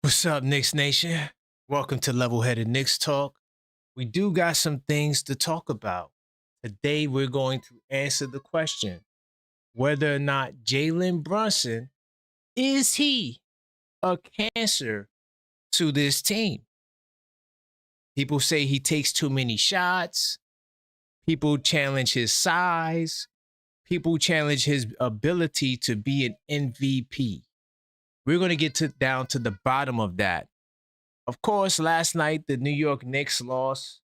What's up, Knicks Nation? Welcome to Level Headed Knicks Talk. We do got some things to talk about. Today, we're going to answer the question whether or not Jalen Brunson is he a cancer to this team? People say he takes too many shots. People challenge his size. People challenge his ability to be an MVP. We're going to get down to the bottom of that. Of course, last night, the New York Knicks lost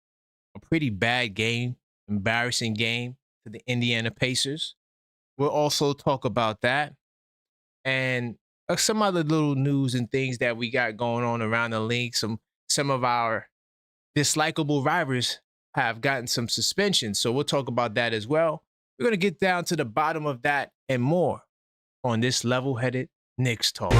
a pretty bad game, embarrassing game to the Indiana Pacers. We'll also talk about that and some other little news and things that we got going on around the league. Some of our dislikable rivals have gotten some suspensions, so we'll talk about that as well. We're going to get down to the bottom of that and more on this level-headed Knicks Talk.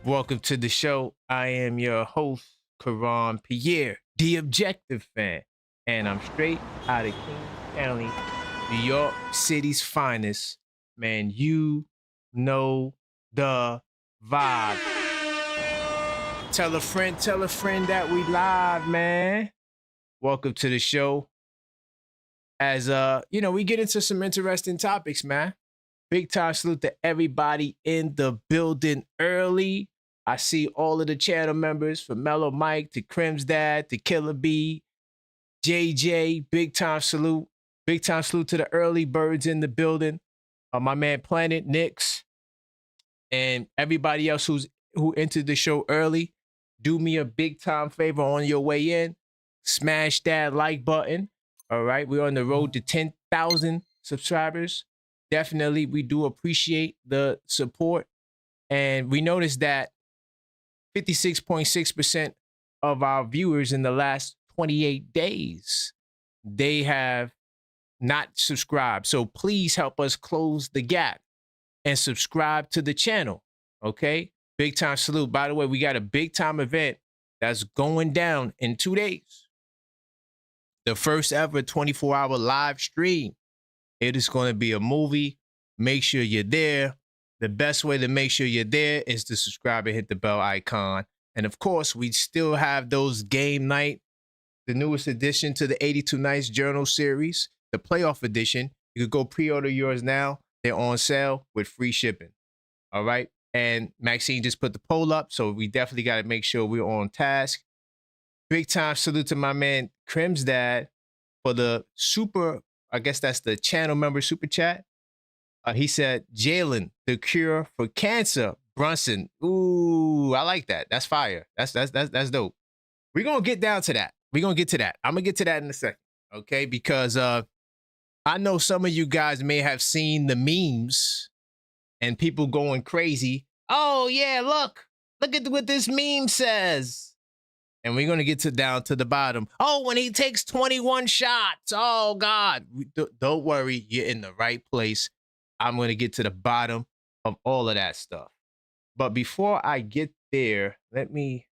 Welcome to the show. I am your host, Karan Pierre, the Objective Fan, and I'm straight out of King County, New York City's finest. Man, you know the vibe. Tell a friend that we live, man. Welcome to the show. As we get into some interesting topics, man. Big time salute to everybody in the building early. I see all of the channel members from Mellow Mike to Crim's Dad to Killer B, JJ. Big time salute. Big time salute to the early birds in the building. My man Planet, Knicks, and everybody else who entered the show early. Do me a big time favor on your way in. Smash that like button. All right, we're on the road to 10,000 subscribers. Definitely, we do appreciate the support. And we noticed that 56.6% of our viewers in the last 28 days, they have not subscribed. So please help us close the gap and subscribe to the channel, okay? Big time salute. By the way, we got a big time event that's going down in 2 days. The first ever 24-hour live stream. It is going to be a movie. Make sure you're there. The best way to make sure you're there is to subscribe and hit the bell icon. And of course, we still have those game night, the newest addition to the 82 Nights Journal series, the playoff edition. You could go pre-order yours now. They're on sale with free shipping. All right. And Maxine just put the poll up, so we definitely got to make sure we're on task. Big time salute to my man Crim's Dad for the super, I guess that's the channel member super chat. He said, Jalen, the cure for cancer, Brunson. Ooh, I like that. That's fire. That's dope. We're going to get down to that. We're going to get to that. I'm going to get to that in a second, okay? Because I know some of you guys may have seen the memes and people going crazy. Oh, yeah, look at what this meme says. And we're going to get down to the bottom. Oh, when he takes 21 shots. Oh, God. Don't worry. You're in the right place. I'm going to get to the bottom of all of that stuff. But before I get there, let me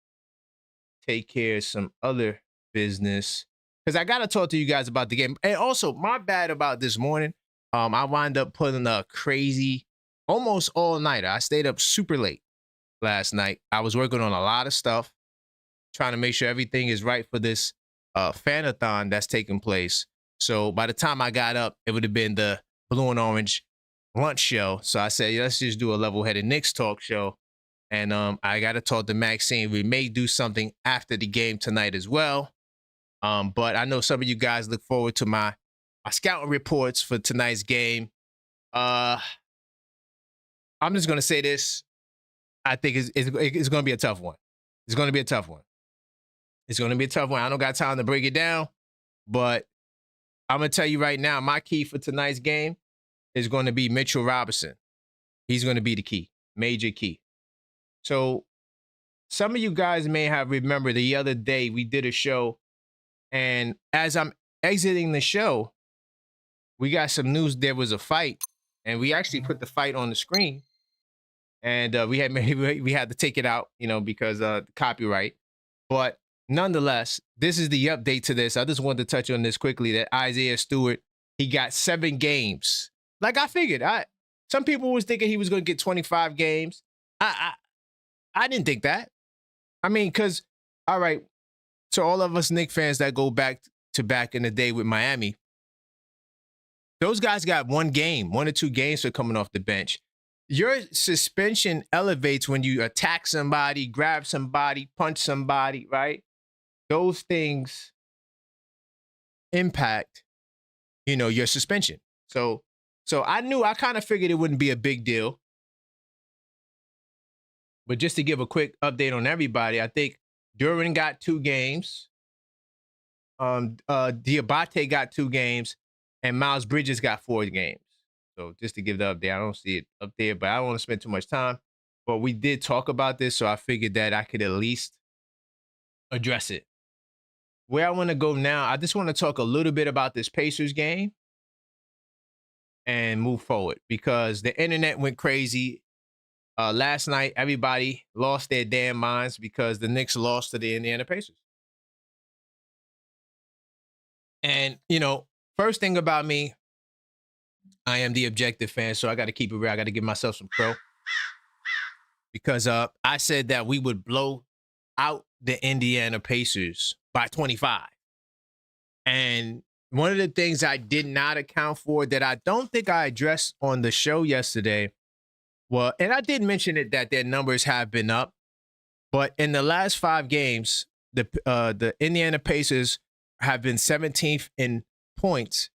take care of some other business, because I got to talk to you guys about the game. And also, my bad about this morning. I wound up putting a crazy, almost all-nighter. I stayed up super late last night. I was working on a lot of stuff, trying to make sure everything is right for this Fanathon that's taking place. So by the time I got up, it would have been the blue and orange lunch show. So I said, let's just do a level-headed Knicks talk show. And I got to talk to Maxine. We may do something after the game tonight as well. But I know some of you guys look forward to my scouting reports for tonight's game. I'm just going to say this. I think it's going to be a tough one. It's going to be a tough one. It's going to be a tough one. I don't got time to break it down, but I'm going to tell you right now, my key for tonight's game is going to be Mitchell Robinson. He's going to be the key, major key. So some of you guys may have remembered the other day we did a show, and as I'm exiting the show, we got some news. There was a fight and we actually put the fight on the screen, and we had to take it out, because copyright. But nonetheless, this is the update to this. I just wanted to touch on this quickly. That Isaiah Stewart, he got 7 games. Like I figured, some people was thinking he was going to get 25 games. I didn't think that. I mean, because all right, to all of us Knicks fans that go back in the day with Miami, those guys got 1 or 2 games for coming off the bench. Your suspension elevates when you attack somebody, grab somebody, punch somebody, right? Those things impact, your suspension. So I kind of figured it wouldn't be a big deal. But just to give a quick update on everybody, I think Duran got 2 games. Diabate got 2 games, and Miles Bridges got 4 games. So just to give the update, I don't see it up there, but I don't want to spend too much time. But we did talk about this, so I figured that I could at least address it. Where I want to go now, I just want to talk a little bit about this Pacers game and move forward, because the internet went crazy. Last night, everybody lost their damn minds because the Knicks lost to the Indiana Pacers. And, first thing about me, I am the objective fan, so I got to keep it real. I got to give myself some pro, because I said that we would blow out the Indiana Pacers by 25. And one of the things I did not account for that I don't think I addressed on the show yesterday, and I did mention it, that their numbers have been up, but in the last 5 games, the Indiana Pacers have been 17th in points,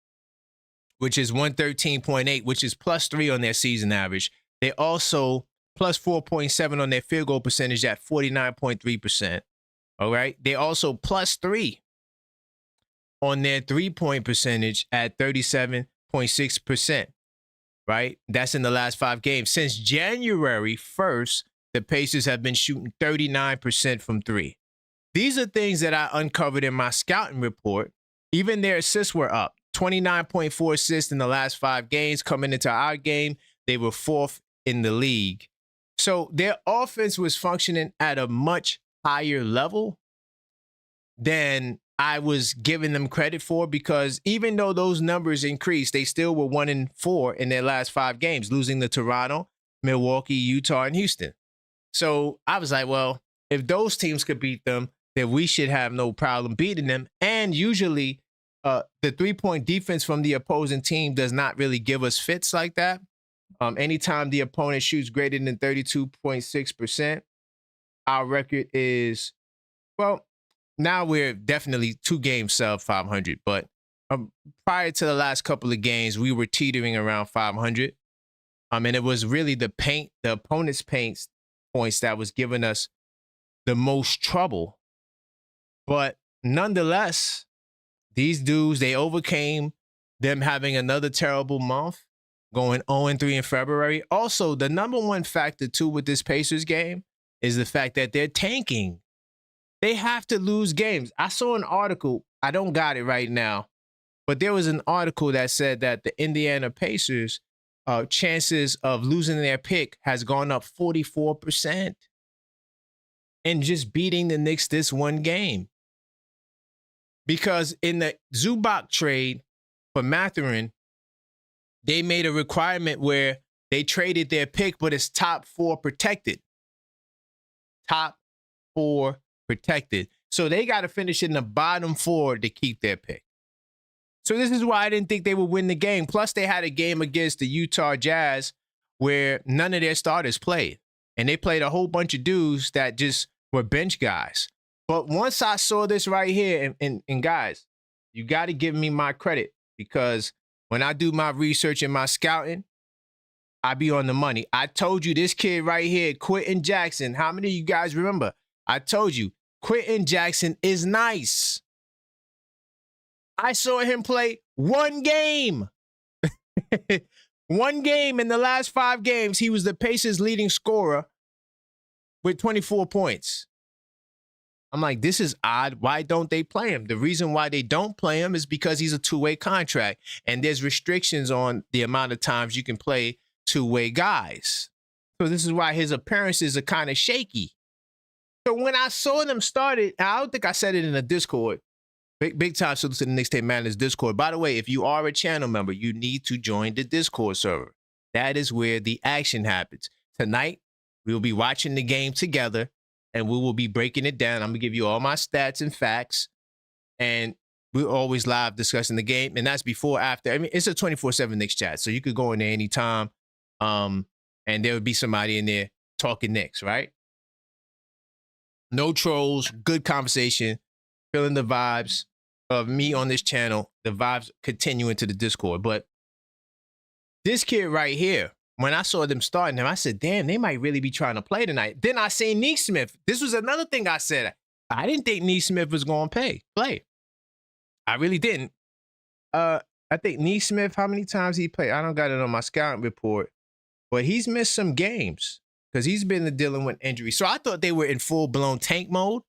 which is 113.8, which is +3 on their season average. They also +4.7 on their field goal percentage at 49.3%. All right. They also +3 on their 3-point percentage at 37.6%. Right. That's in the last 5 games. Since January 1st, the Pacers have been shooting 39% from 3. These are things that I uncovered in my scouting report. Even their assists were up. 29.4 assists in the last 5 games. Coming into our game, they were 4th in the league. So their offense was functioning at a much higher level than I was giving them credit for, because even though those numbers increased, they still were 1-4 in their last 5 games, losing to Toronto, Milwaukee, Utah, and Houston. So I was like, well, if those teams could beat them, then we should have no problem beating them. And usually, the 3-point defense from the opposing team does not really give us fits like that. Anytime the opponent shoots greater than 32.6%, our record is, well, now we're definitely 2 games sub 500. But prior to the last couple of games, we were teetering around 500. And it was really the opponent's points that was giving us the most trouble. But nonetheless, these dudes, they overcame them having another terrible month, going 0-3 in February. Also, the number one factor, too, with this Pacers game is the fact that they're tanking. They have to lose games. I saw an article. I don't got it right now, but there was an article that said that the Indiana Pacers chances of losing their pick has gone up 44% and just beating the Knicks this one game. Because in the Zubac trade for Mathurin, they made a requirement where they traded their pick, but it's top 4 protected. Top 4 protected. So they got to finish in the bottom 4 to keep their pick. So this is why I didn't think they would win the game. Plus, they had a game against the Utah Jazz where none of their starters played. And they played a whole bunch of dudes that just were bench guys. But once I saw this right here, and guys, you got to give me my credit, because when I do my research and my scouting, I be on the money. I told you this kid right here, Quentin Jackson. How many of you guys remember? I told you, Quentin Jackson is nice. I saw him play 1 game. 1 game in the last 5 games. He was the Pacers' leading scorer with 24 points. I'm like, this is odd. Why don't they play him? The reason why they don't play him is because he's a two-way contract, and there's restrictions on the amount of times you can play two-way guys. So this is why his appearances are kind of shaky. So when I saw them started, I don't think I said it in the Discord. Big time salute to the Knicks Tape Madness Discord. By the way, if you are a channel member, you need to join the Discord server. That is where the action happens. Tonight, we will be watching the game together, and we will be breaking it down. I'm going to give you all my stats and facts, and we're always live discussing the game, and that's before, after. I mean, it's a 24/7 Knicks chat, so you could go in there anytime, and there would be somebody in there talking Knicks, right? No trolls, good conversation, feeling the vibes of me on this channel, the vibes continue into the Discord. But this kid right here, when I saw them starting him, I said, damn, they might really be trying to play tonight. Then I seen Nesmith. This was another thing I said. I didn't think Nesmith was going to play. I really didn't. I think Nesmith, how many times he played? I don't got it on my scouting report, but he's missed some games because he's been dealing with injuries. So I thought they were in full-blown tank mode.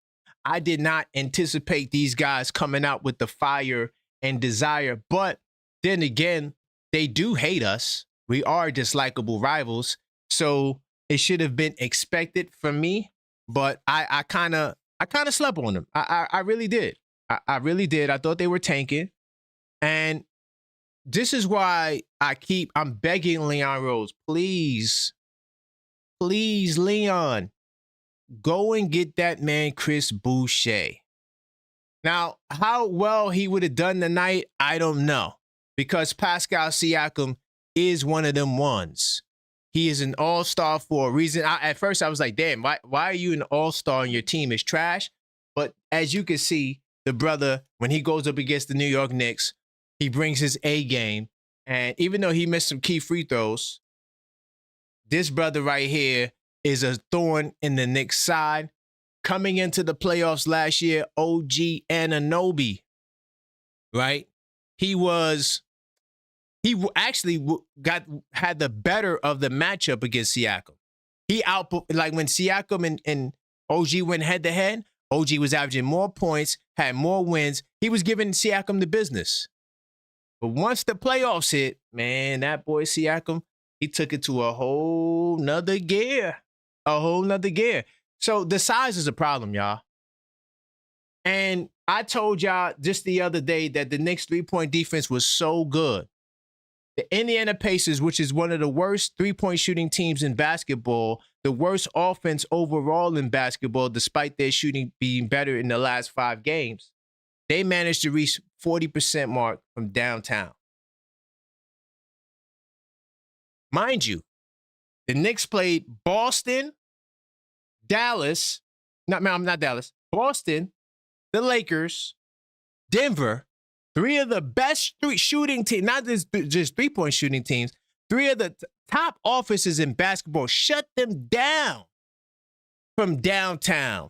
I did not anticipate these guys coming out with the fire and desire. But then again, they do hate us. We are dislikable rivals. So it should have been expected from me. But I kind of slept on them. I really did. I really did. I thought they were tanking. And this is why I'm begging Leon Rose, please, Leon, go and get that man Chris Boucher. Now, how well he would have done tonight, I don't know. Because Pascal Siakam is one of them ones. He is an all-star for a reason. At first, I was like, damn, why are you an all-star and your team is trash? But as you can see, the brother, when he goes up against the New York Knicks, he brings his A game. And even though he missed some key free throws, this brother right here is a thorn in the Knicks' side. Coming into the playoffs last year, OG Anunoby, right? He actually had the better of the matchup against Siakam. Like when Siakam and OG went head-to-head, OG was averaging more points, had more wins. He was giving Siakam the business. But once the playoffs hit, man, that boy Siakam, he took it to a whole nother gear. So the size is a problem, y'all. And I told y'all just the other day that the Knicks three-point defense was so good. The Indiana Pacers, which is one of the worst three-point shooting teams in basketball, the worst offense overall in basketball, despite their shooting being better in the last 5 games, they managed to reach 40% mark from downtown. Mind you, the Knicks played Boston, Dallas, not Dallas, Boston, the Lakers, Denver, 3 of the best shooting teams, not just three-point shooting teams, 3 of the top offenses in basketball shut them down from downtown,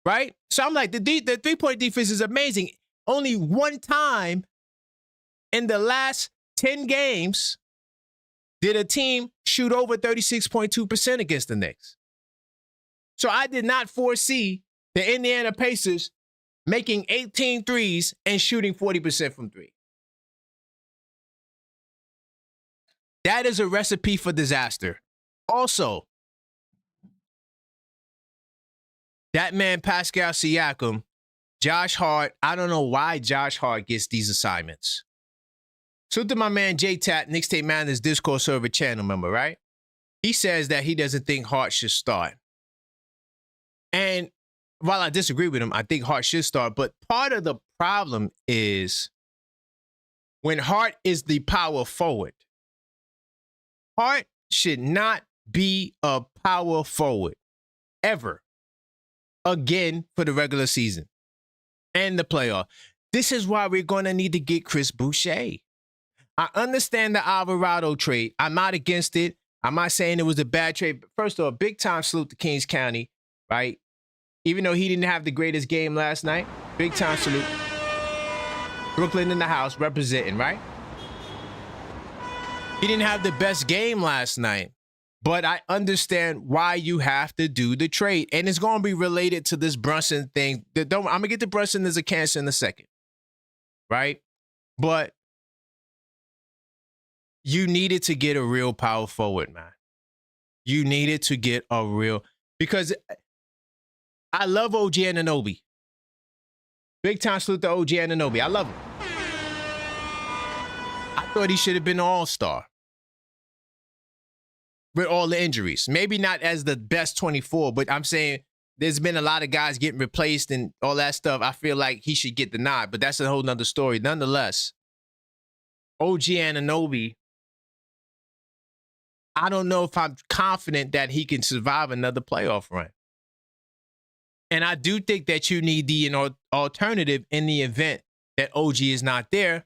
right? So I'm like, the three-point defense is amazing. Only one time in the last 10 games did a team shoot over 36.2% against the Knicks. So I did not foresee the Indiana Pacers making 18 threes and shooting 40% from 3. That is a recipe for disaster. Also, that man Pascal Siakam, Josh Hart, I don't know why Josh Hart gets these assignments. So to my man J-Tat, Knicks Tape Madness Discord server channel member, right? He says that he doesn't think Hart should start. And while I disagree with him, I think Hart should start. But part of the problem is when Hart is the power forward, Hart should not be a power forward ever again for the regular season and the playoff. This is why we're going to need to get Chris Boucher. I understand the Alvarado trade. I'm not against it. I'm not saying it was a bad trade. But first of all, big time salute to Kings County, right? Even though he didn't have the greatest game last night, big time salute. Brooklyn in the house representing, right? He didn't have the best game last night, But I understand why you have to do the trade. And it's going to be related to this Brunson thing. I'm going to get to Brunson as a cancer in a second. Right? But you needed to get a real power forward, man. You needed to get a real, because I love OG Anunoby. Big time salute to OG Anunoby. I love him. I thought he should have been an all-star with all the injuries. Maybe not as the best 24, but I'm saying there's been a lot of guys getting replaced and all that stuff. I feel like he should get the nod, but that's a whole nother story. Nonetheless, OG Anunoby, I don't know if I'm confident that he can survive another playoff run. And I do think that you need the alternative in the event that OG is not there,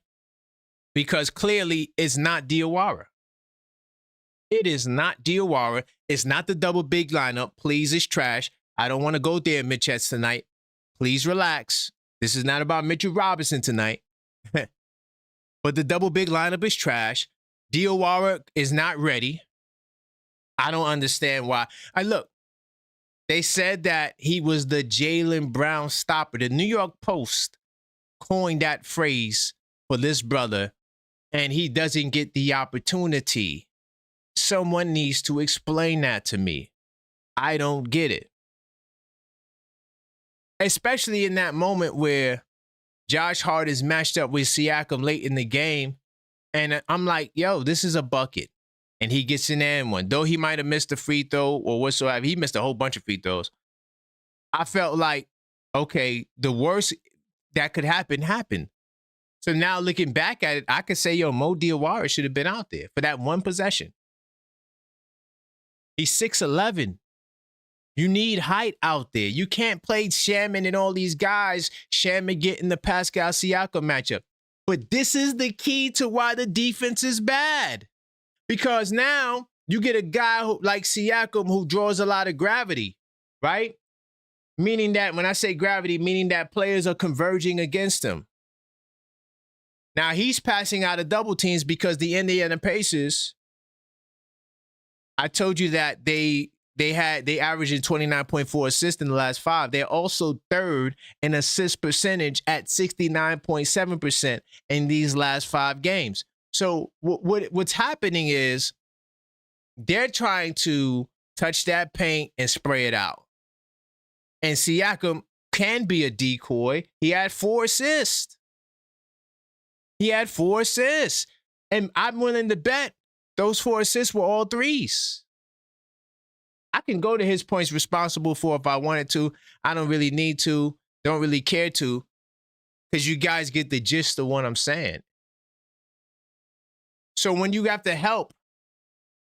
because clearly it's not Diawara. It is not Diawara. It's not the double big lineup. Please, it's trash. I don't want to go there, Mitchettes, tonight. Please relax. This is not about Mitchell Robinson tonight. But the double big lineup is trash. Diawara is not ready. I don't understand why. Look, they said that he was the Jalen Brown stopper. The New York Post coined that phrase for this brother, and he doesn't get the opportunity. Someone needs to explain that to me. I don't get it. Especially in that moment where Josh Hart is matched up with Siakam late in the game, and I'm like, yo, this is a bucket. And he gets an and one. Though he might have missed a free throw or whatsoever, he missed a whole bunch of free throws. I felt like, okay, the worst that could happen happened. So now looking back at it, I could say, yo, Mo Diawara should have been out there for that one possession. He's 6'11". You need height out there. You can't play Shaman and all these guys. Shaman getting the Pascal Siakam matchup. But this is the key to why the defense is bad. Because now you get a guy like Siakam who draws a lot of gravity, right? Meaning that, when I say gravity, meaning that players are converging against him. Now he's passing out of double teams because the Indiana Pacers, I told you that they averaged 29.4 assists in the last 5. They're also third in assist percentage at 69.7% in these last 5 games. So what's happening is they're trying to touch that paint and spray it out. And Siakam can be a decoy. He had 4 assists. And I'm willing to bet those 4 assists were all threes. I can go to his points responsible for if I wanted to. I don't really need to. Don't really care to. Because you guys get the gist of what I'm saying. So when you have to help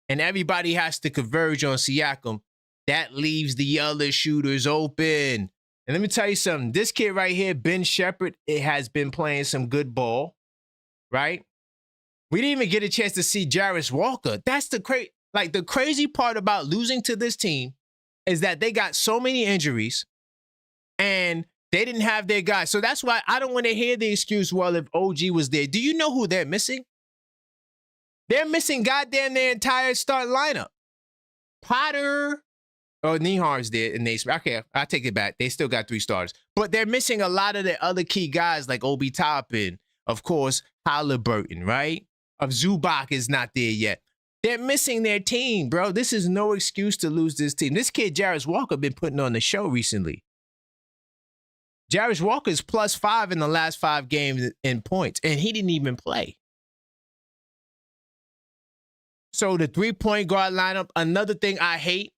and everybody has to converge on Siakam, that leaves the other shooters open. And let me tell you something. This kid right here, Ben Shepherd, it has been playing some good ball, right? We didn't even get a chance to see Jarris Walker. That's the crazy part about losing to this team is that they got so many injuries and they didn't have their guys. So that's why I don't want to hear the excuse, well, if OG was there. Do you know who they're missing? They're missing goddamn their entire starting lineup. Potter. Oh, Nehar's there. And okay, I'll take it back. They still got 3 starters. But they're missing a lot of the other key guys like Obi Toppin, of course, Halliburton, right? Of Zubac is not there yet. They're missing their team, bro. This is no excuse to lose this team. This kid, Jarris Walker, been putting on the show recently. Jarris Walker's +5 in the last 5 games in points, and he didn't even play. So the 3-point guard lineup, another thing I hate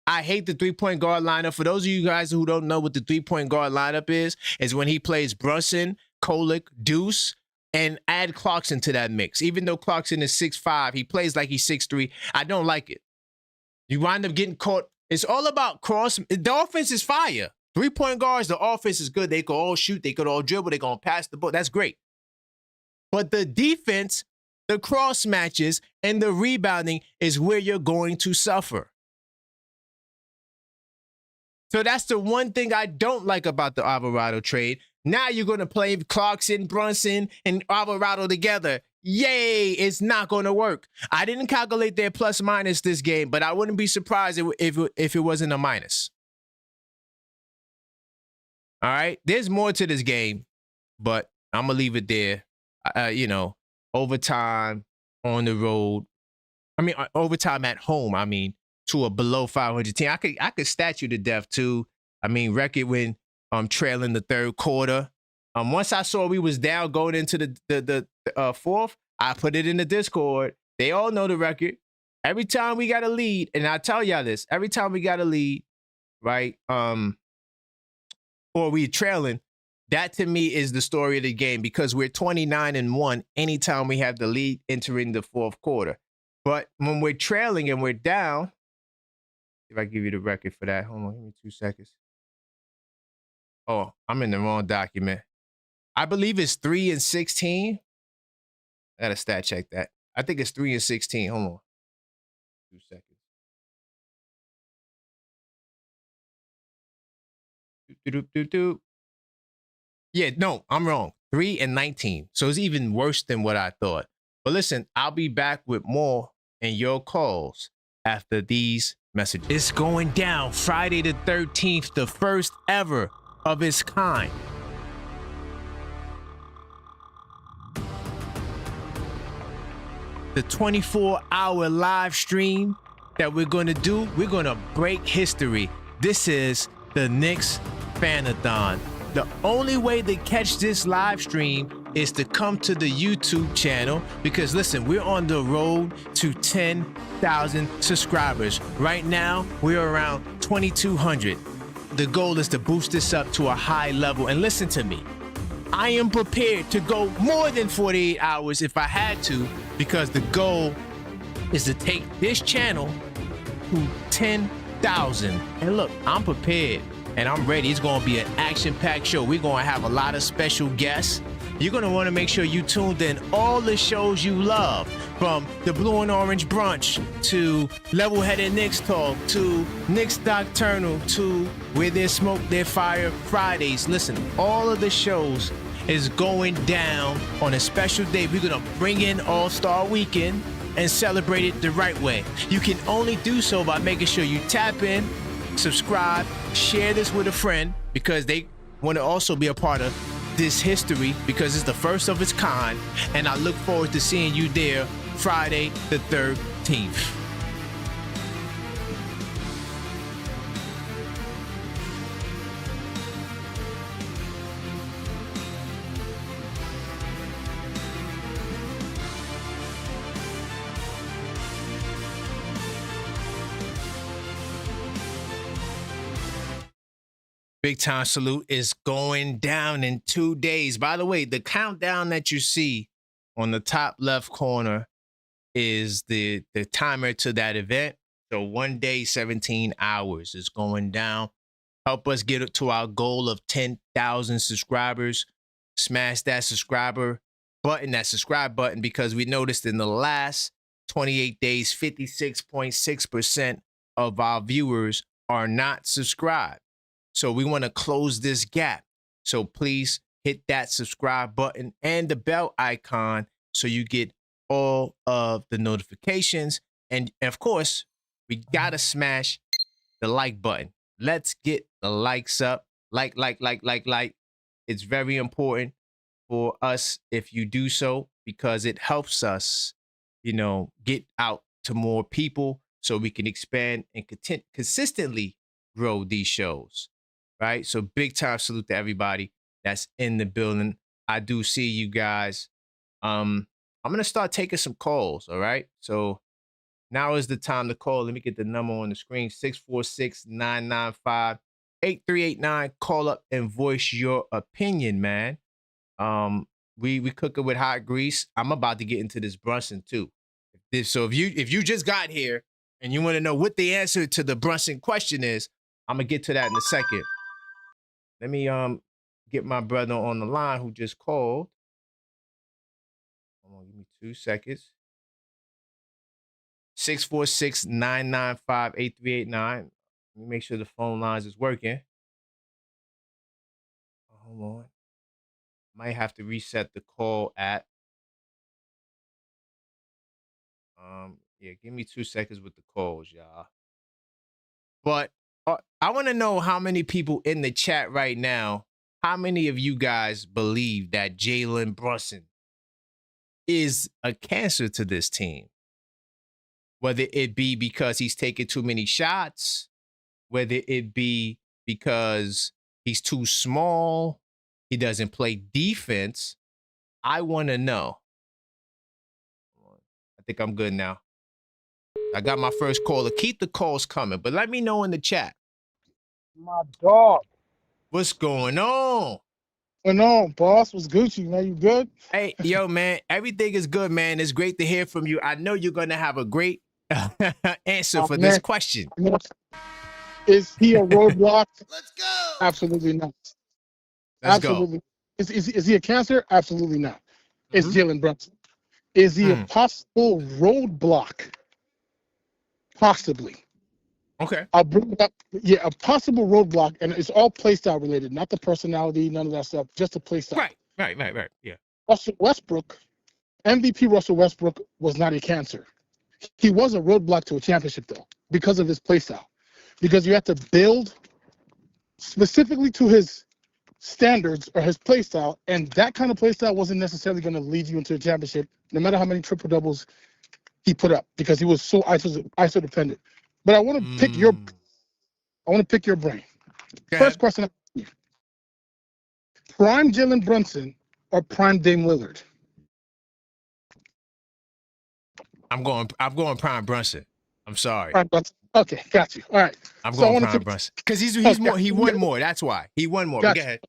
the 3-point guard lineup. For those of you guys who don't know what the 3-point guard lineup is when he plays Brunson, Kolek, Deuce, and add Clarkson to that mix. Even though Clarkson is 6'5", he plays like he's 6'3". I don't like it. You wind up getting caught. It's all about cross. The offense is fire. 3-point guards, the offense is good. They can all shoot. They could all dribble. They're going to pass the ball. That's great. But the defense, the cross matches, and the rebounding is where you're going to suffer. So that's the one thing I don't like about the Alvarado trade. Now you're going to play Clarkson, Brunson, and Alvarado together. Yay, it's not going to work. I didn't calculate their plus minus this game, but I wouldn't be surprised if it wasn't a minus. All right, there's more to this game, but I'm gonna leave it there. Overtime on the road. I mean, overtime at home. I mean, to a below 500 team. I could stat you to death too. I mean, record when trailing the third quarter. Once I saw we was down going into the fourth, I put it in the Discord. They all know the record. Every time we got a lead, and I tell y'all this, every time we got a lead, right? Or we trailing, that to me is the story of the game because we're 29-1 anytime we have the lead entering the fourth quarter. But when we're trailing and we're down, if I give you the record for that, hold on, give me 2 seconds. Oh, I'm in the wrong document. I believe it's 3-16. I gotta stat check that. I think it's 3-16. Hold on. 2 seconds. Yeah, no, I'm wrong. 3-19. So it's even worse than what I thought. But listen, I'll be back with more and your calls after these messages. It's going down Friday the 13th, the first ever of its kind. The 24-hour live stream that we're going to do, we're going to break history. This is the Knicks Fanathon. The only way to catch this live stream is to come to the YouTube channel because, listen, we're on the road to 10,000 subscribers. Right now, we're around 2,200. The goal is to boost this up to a high level. And listen to me. I am prepared to go more than 48 hours if I had to because the goal is to take this channel to 10,000. And look, I'm prepared. And I'm ready. It's going to be an action-packed show. We're going to have a lot of special guests. You're going to want to make sure you tuned in all the shows you love, from the Blue and Orange Brunch to Level-Headed Knicks Talk to Knicks Nocturnal to Where There's Smoke, There's Fire Fridays. Listen, all of the shows is going down on a special day. We're going to bring in All-Star Weekend and celebrate it the right way. You can only do so by making sure you tap in, subscribe, share this with a friend because they want to also be a part of this history because it's the first of its kind. And I look forward to seeing you there Friday the 13th. Big time salute is going down in 2 days. By the way, the countdown that you see on the top left corner is the timer to that event. So 1 day, 17 hours is going down. Help us get to our goal of 10,000 subscribers. Smash that subscribe button, because we noticed in the last 28 days, 56.6% of our viewers are not subscribed. So we want to close this gap. So please hit that subscribe button and the bell icon so you get all of the notifications. And of course, we got to smash the like button. Let's get the likes up. Like. It's very important for us if you do so because it helps us, get out to more people so we can expand and consistently grow these shows. Right? So big time salute to everybody that's in the building. I do see you guys. I'm going to start taking some calls, all right? So now is the time to call. Let me get the number on the screen, 646-995-8389. Call up and voice your opinion, man. We cook it with hot grease. I'm about to get into this Brunson too. So if you just got here and you want to know what the answer to the Brunson question is, I'm going to get to that in a second. Let me get my brother on the line who just called. Hold on, give me 2 seconds. 646-995-8389. Let me make sure the phone lines is working. Hold on. Might have to reset the call app. Yeah, give me 2 seconds with the calls, y'all. But I want to know how many people in the chat right now, how many of you guys believe that Jalen Brunson is a cancer to this team? Whether it be because he's taking too many shots, whether it be because he's too small, he doesn't play defense. I want to know. I think I'm good now. I got my first caller. Keep the calls coming, but let me know in the chat. My dog. What's going on? What's going on, boss? What's Gucci, man? You good? Hey, yo, man, everything is good, man. It's great to hear from you. I know you're going to have a great answer for this question. Is he a roadblock? Let's go. Absolutely not. Absolutely. Is he a cancer? Absolutely not. It's Jalen Brunson. Is he a possible roadblock? Possibly. Okay. I'll bring it up. Yeah, a possible roadblock, and it's all play style related, not the personality, none of that stuff, just the play style. Right. Yeah. Russell Westbrook, MVP Russell Westbrook was not a cancer. He was a roadblock to a championship, though, because of his play style. Because you have to build specifically to his standards or his play style, and that kind of play style wasn't necessarily going to lead you into a championship, no matter how many triple doubles he put up, because he was so ISO dependent. But I want to pick your brain. First question: prime Jalen Brunson or prime Dame Lillard? I'm going prime Brunson. I'm sorry. Prime Brunson. Okay, got you. All right. I'm going prime Brunson because he's more. He won more. That's why he won more. Go ahead.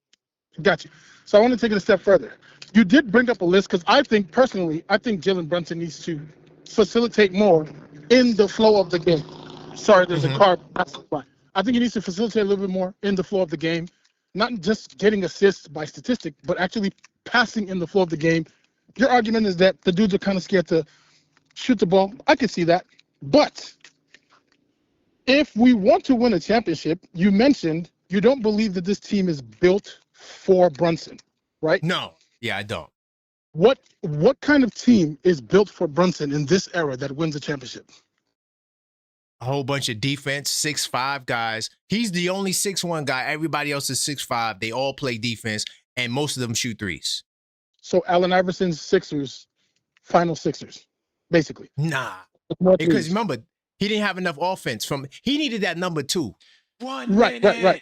Got you. So I want to take it a step further. You did bring up a list because I think Jalen Brunson needs to facilitate more in the flow of the game. Sorry, there's a car. I think he needs to facilitate a little bit more in the flow of the game, not just getting assists by statistic, but actually passing in the flow of the game. Your argument is that the dudes are kind of scared to shoot the ball. I can see that. But if we want to win a championship, you mentioned you don't believe that this team is built for Brunson, right? No. Yeah, I don't. What kind of team is built for Brunson in this era that wins a championship? A whole bunch of defense, 6'5" guys. He's the only 6'1" guy. Everybody else is 6'5". They all play defense, and most of them shoot threes. So Allen Iverson's Sixers, final Sixers, basically. Nah. Because remember, he didn't have enough offense. He needed that number 2. Right.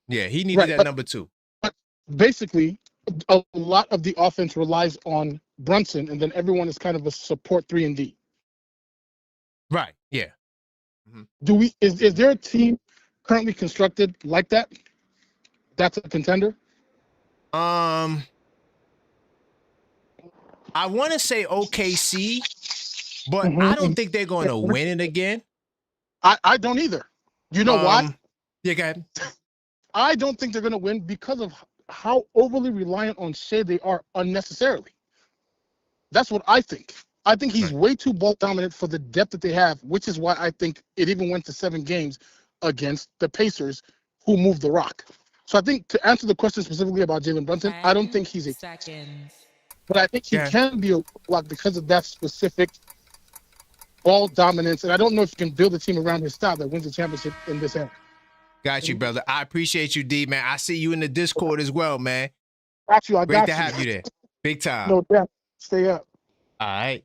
Yeah, he needed that number 2. But basically, a lot of the offense relies on Brunson, and then everyone is kind of a support 3 and D. Right. Yeah. Is there a team currently constructed like that? That's a contender? I want to say OKC, but I don't think they're going to win it again. I don't either. You know why? Yeah, go ahead. I don't think they're going to win because of how overly reliant on Shea they are unnecessarily. That's what I think. I think he's way too ball dominant for the depth that they have, which is why I think it even went to 7 games against the Pacers, who moved the rock. So I think to answer the question specifically about Jalen Brunson, I don't think he's but I think he can be a block because of that specific ball dominance. And I don't know if you can build a team around his style that wins a championship in this era. Got you, brother. I appreciate you, D, man. I see you in the Discord as well, man. Got you. Great to have you there. Big time. No doubt. Stay up. All right.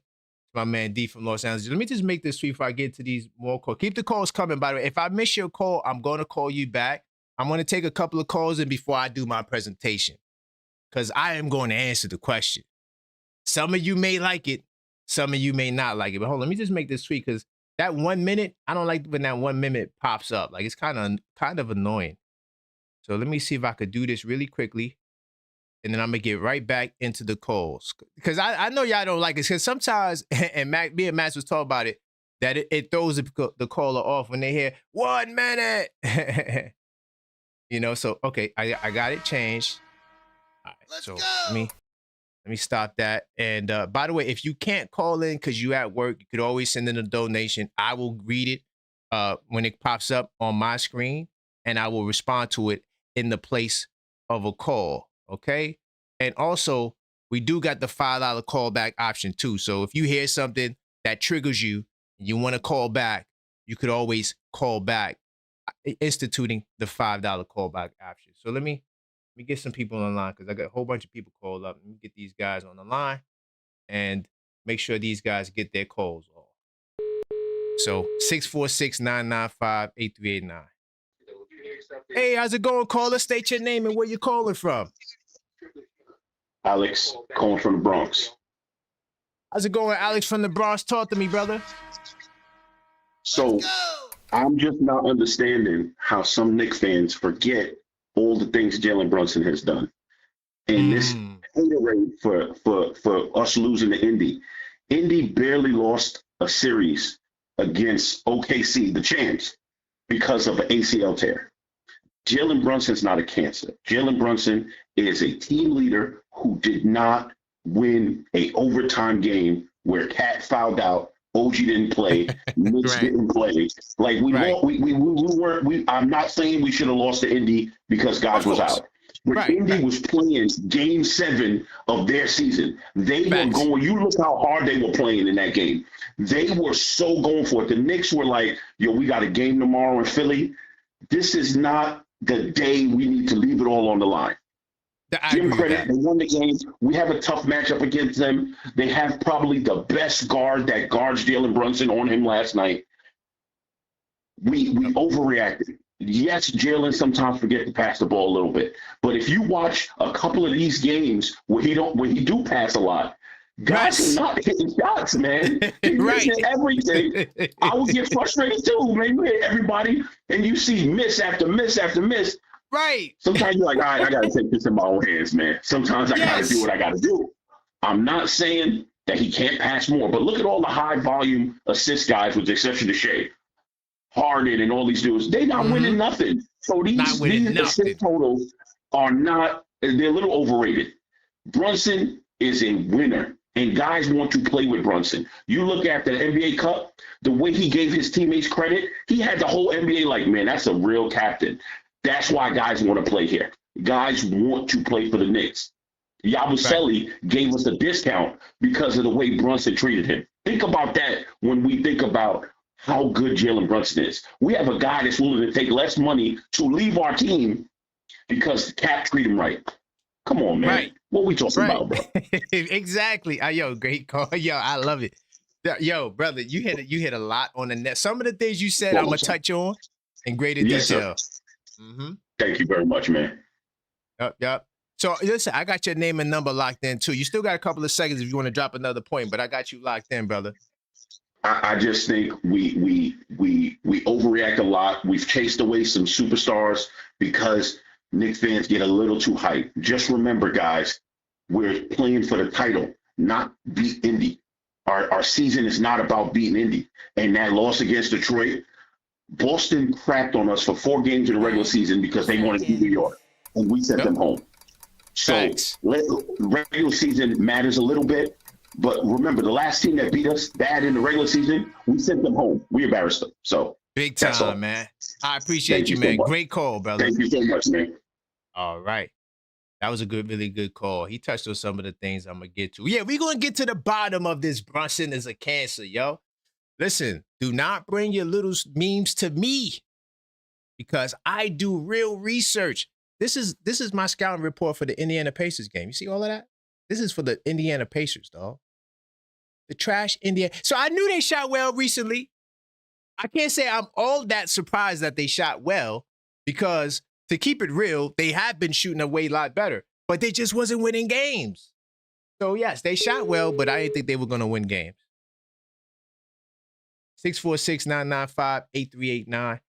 My man D from Los Angeles. Let me just make this sweet before I get to these more calls. Keep the calls coming, by the way. If I miss your call, I'm going to call you back. I'm going to take a couple of calls in before I do my presentation because I am going to answer the question. Some of you may like it. Some of you may not like it. But hold on, let me just make this sweet because that 1 minute, I don't like when that 1 minute pops up. Like, it's kind of annoying. So let me see if I could do this really quickly. And then I'm going to get right back into the calls. Because I know y'all don't like it. Because sometimes, and me and Max was talking about it, that it throws the caller off when they hear 1 minute. You know, so, okay, I got it changed. All right, Let's go. Let me stop that. And by the way, if you can't call in because you're at work, you could always send in a donation. I will read it when it pops up on my screen, and I will respond to it in the place of a call. Okay. And also, we do got the $5 callback option too. So if you hear something that triggers you, and you want to call back, you could always call back, instituting the $5 callback option. So let me get some people on the line because I got a whole bunch of people called up. Let me get these guys on the line and make sure these guys get their calls off. So 646-995-8389. Hey, how's it going, caller? State your name and where you're calling from. Alex, calling from the Bronx. How's it going, Alex from the Bronx? Talk to me, brother. So I'm just not understanding how some Knicks fans forget all the things Jalen Brunson has done. And this haterade for us losing to Indy. Indy barely lost a series against OKC, the champs, because of an ACL tear. Jalen Brunson's not a cancer. Jalen Brunson is a team leader who did not win a overtime game where Cat fouled out, OG didn't play, Knicks didn't play. Like we weren't. I'm not saying we should have lost to Indy because guys was out. But Indy was playing game 7 of their season. They were going, you look how hard they were playing in that game. They were so going for it. The Knicks were like, yo, we got a game tomorrow in Philly. This is not the day we need to leave it all on the line. Give them credit. They won the game. We have a tough matchup against them. They have probably the best guard that guards Jalen Brunson on him last night. We overreacted. Yes, Jalen sometimes forget to pass the ball a little bit. But if you watch a couple of these games where he do pass a lot, guys are not hitting shots, man. He's missing everything. I would get frustrated too, man. You hit everybody and you see miss after miss after miss. Right. Sometimes you're like, all right, I got to take this in my own hands, man. Sometimes I got to do what I got to do. I'm not saying that he can't pass more, but look at all the high volume assist guys, with the exception of Shea, Harden, and all these dudes. They're not winning nothing. So these assist totals are not, they're a little overrated. Brunson is a winner, and guys want to play with Brunson. You look at the NBA Cup, the way he gave his teammates credit, he had the whole NBA like, man, that's a real captain. That's why guys want to play here. Guys want to play for the Knicks. Yabusele gave us a discount because of the way Brunson treated him. Think about that when we think about how good Jalen Brunson is. We have a guy that's willing to take less money to leave our team because the cap treat him right. Come on, man. What we talking about, bro? Exactly. Yo, great call. Yo, I love it. Yo, brother, you hit a lot on the net. Some of the things you said, I'm gonna touch on in greater detail. Thank you very much, man. Yep. So listen, I got your name and number locked in too. You still got a couple of seconds if you want to drop another point, but I got you locked in, brother. I just think we overreact a lot. We've chased away some superstars because Knicks fans get a little too hyped. Just remember, guys, we're playing for the title, not beat Indy. Our season is not about beating Indy. And that loss against Detroit, Boston crapped on us for 4 games in the regular season because they wanted to beat New York, and we sent them home. So regular season matters a little bit, but remember, the last team that beat us bad in the regular season, we sent them home. We embarrassed them. So big time, man. I appreciate you, man. Great call, brother. Thank you so much, man. All right. That was a really good call. He touched on some of the things I'm going to get to. Yeah, we're going to get to the bottom of this. Brunson is a cancer, yo. Listen, do not bring your little memes to me because I do real research. This is my scouting report for the Indiana Pacers game. You see all of that? This is for the Indiana Pacers, dog. The trash Indiana. So I knew they shot well recently. I can't say I'm all that surprised that they shot well because to keep it real, they have been shooting a way lot better, but they just wasn't winning games. So yes, they shot well, but I didn't think they were going to win games. 646-995-8389.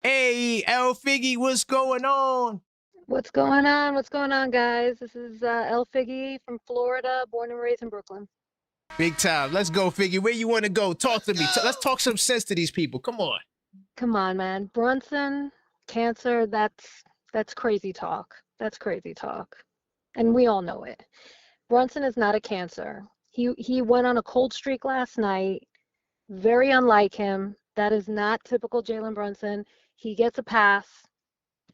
Hey, L Figgy, what's going on? What's going on? What's going on, guys? This is El Figgy from Florida, born and raised in Brooklyn. Big time. Let's go, Figgy. Where you want to go? Talk to me. Let's talk some sense to these people. Come on. Come on, man. Brunson, cancer, that's crazy talk. That's crazy talk. And we all know it. Brunson is not a cancer. He went on a cold streak last night. Very unlike him. That is not typical Jalen Brunson. He gets a pass.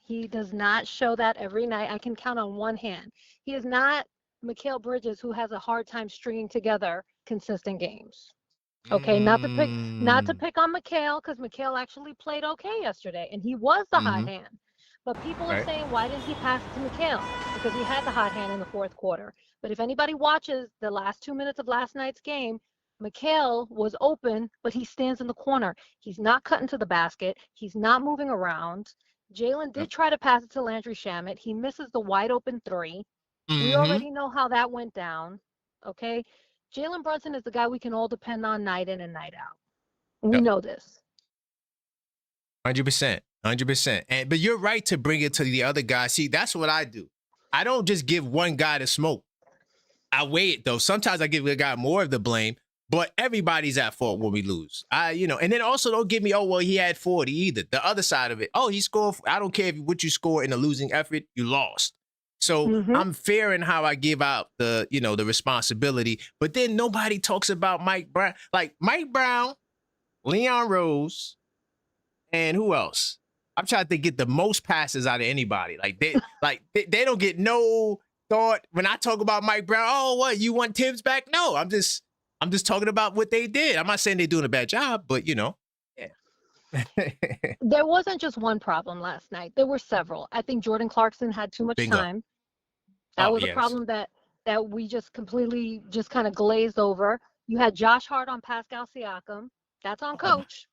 He does not show that every night. I can count on one hand. He is not Mikal Bridges, who has a hard time stringing together consistent games. Okay, not to pick on Mikal, because Mikal actually played okay yesterday, and he was the hot hand. But people are Right. saying, why didn't he pass it to Mikal? Because he had the hot hand in the fourth quarter. But if anybody watches the last 2 minutes of last night's game, Mikal was open, but he stands in the corner. He's not cutting to the basket. He's not moving around. Jalen did try to pass it to Landry Shamet. He misses the wide open three. We already know how that went down. Okay. Jalen Brunson is the guy we can all depend on night in and night out. We know this. 100%. 100%. But you're right to bring it to the other guy. See, that's what I do. I don't just give one guy the smoke. I weigh it though. Sometimes I give a guy more of the blame, but everybody's at fault when we lose. And then also don't give me, oh, well, he had 40 either. The other side of it, oh, he scored. I don't care what you score in a losing effort, you lost. So I'm fair in how I give out the responsibility, but then nobody talks about Mike Brown. Like Mike Brown, Leon Rose, and who else? I'm trying to get the most passes out of anybody. Like they don't get no thought when I talk about Mike Brown. Oh, what, you want Tibbs back? No, I'm just talking about what they did. I'm not saying they're doing a bad job, but yeah. There wasn't just one problem last night. There were several. I think Jordan Clarkson had too much time. That was a problem that we just completely just kind of glazed over. You had Josh Hart on Pascal Siakam. That's on coach.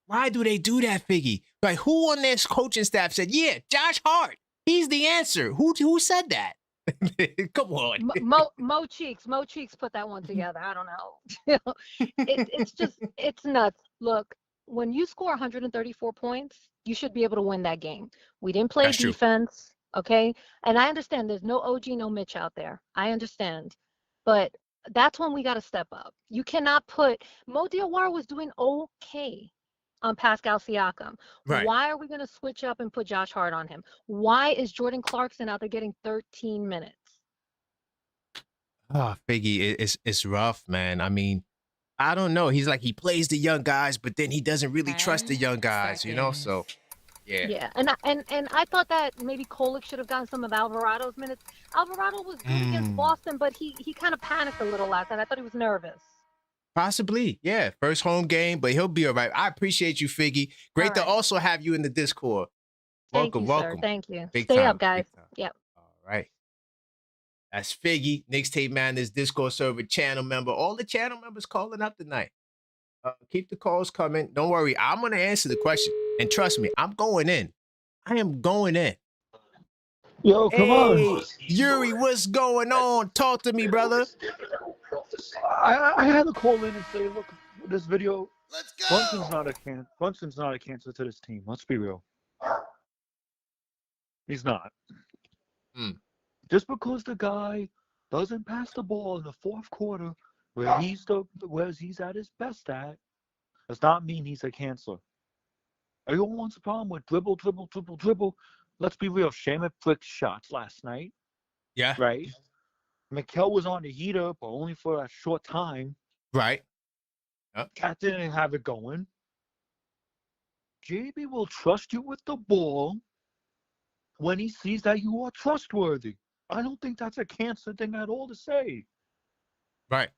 Why do they do that, Figgy? Like, who on this coaching staff said, yeah, Josh Hart, he's the answer? Who said that? Come on. Mo Cheeks put that one together. I don't know. It's nuts. Look, when you score 134 points, you should be able to win that game. We didn't play defense, okay? And I understand there's no OG, no Mitch out there. I understand. But that's when we got to step up. You cannot put – Mo Diawara was doing okay on Pascal Siakam. Right. Why are we going to switch up and put Josh Hart on him? Why is Jordan Clarkson out there getting 13 minutes? Oh, Figgy, it's rough, man. I mean, I don't know. He's like, he plays the young guys, but then he doesn't really trust the young guys, So, yeah. Yeah, and I thought that maybe Kolek should have gotten some of Alvarado's minutes. Alvarado was good against Boston, but he kind of panicked a little last night. I thought he was nervous. Possibly, yeah. First home game, but he'll be all right. I appreciate you, Figgy. Great to also have you in the Discord. Welcome. Sir. Thank you. Big Stay time, up, guys. Yep. All right. That's Figgy, Mixtape Madness Discord server channel member. All the channel members calling up tonight. Keep the calls coming. Don't worry. I'm going to answer the question. And trust me, I'm going in. I am going in. Yo, come on. Yuri, what's going on? Talk to me, brother. I had to call in and say, look, this video, let's go. Brunson's not a cancer to this team. Let's be real. He's not. Just because the guy doesn't pass the ball in the fourth quarter where he's at his best at, does not mean he's a cancer. Everyone wants a problem with dribble. Let's be real. Shamet flicked shots last night. Yeah. Right? Mikal was on the heater, but only for a short time. Right. Cat didn't have it going. JB will trust you with the ball when he sees that you are trustworthy. I don't think that's a cancer thing at all to say. Right.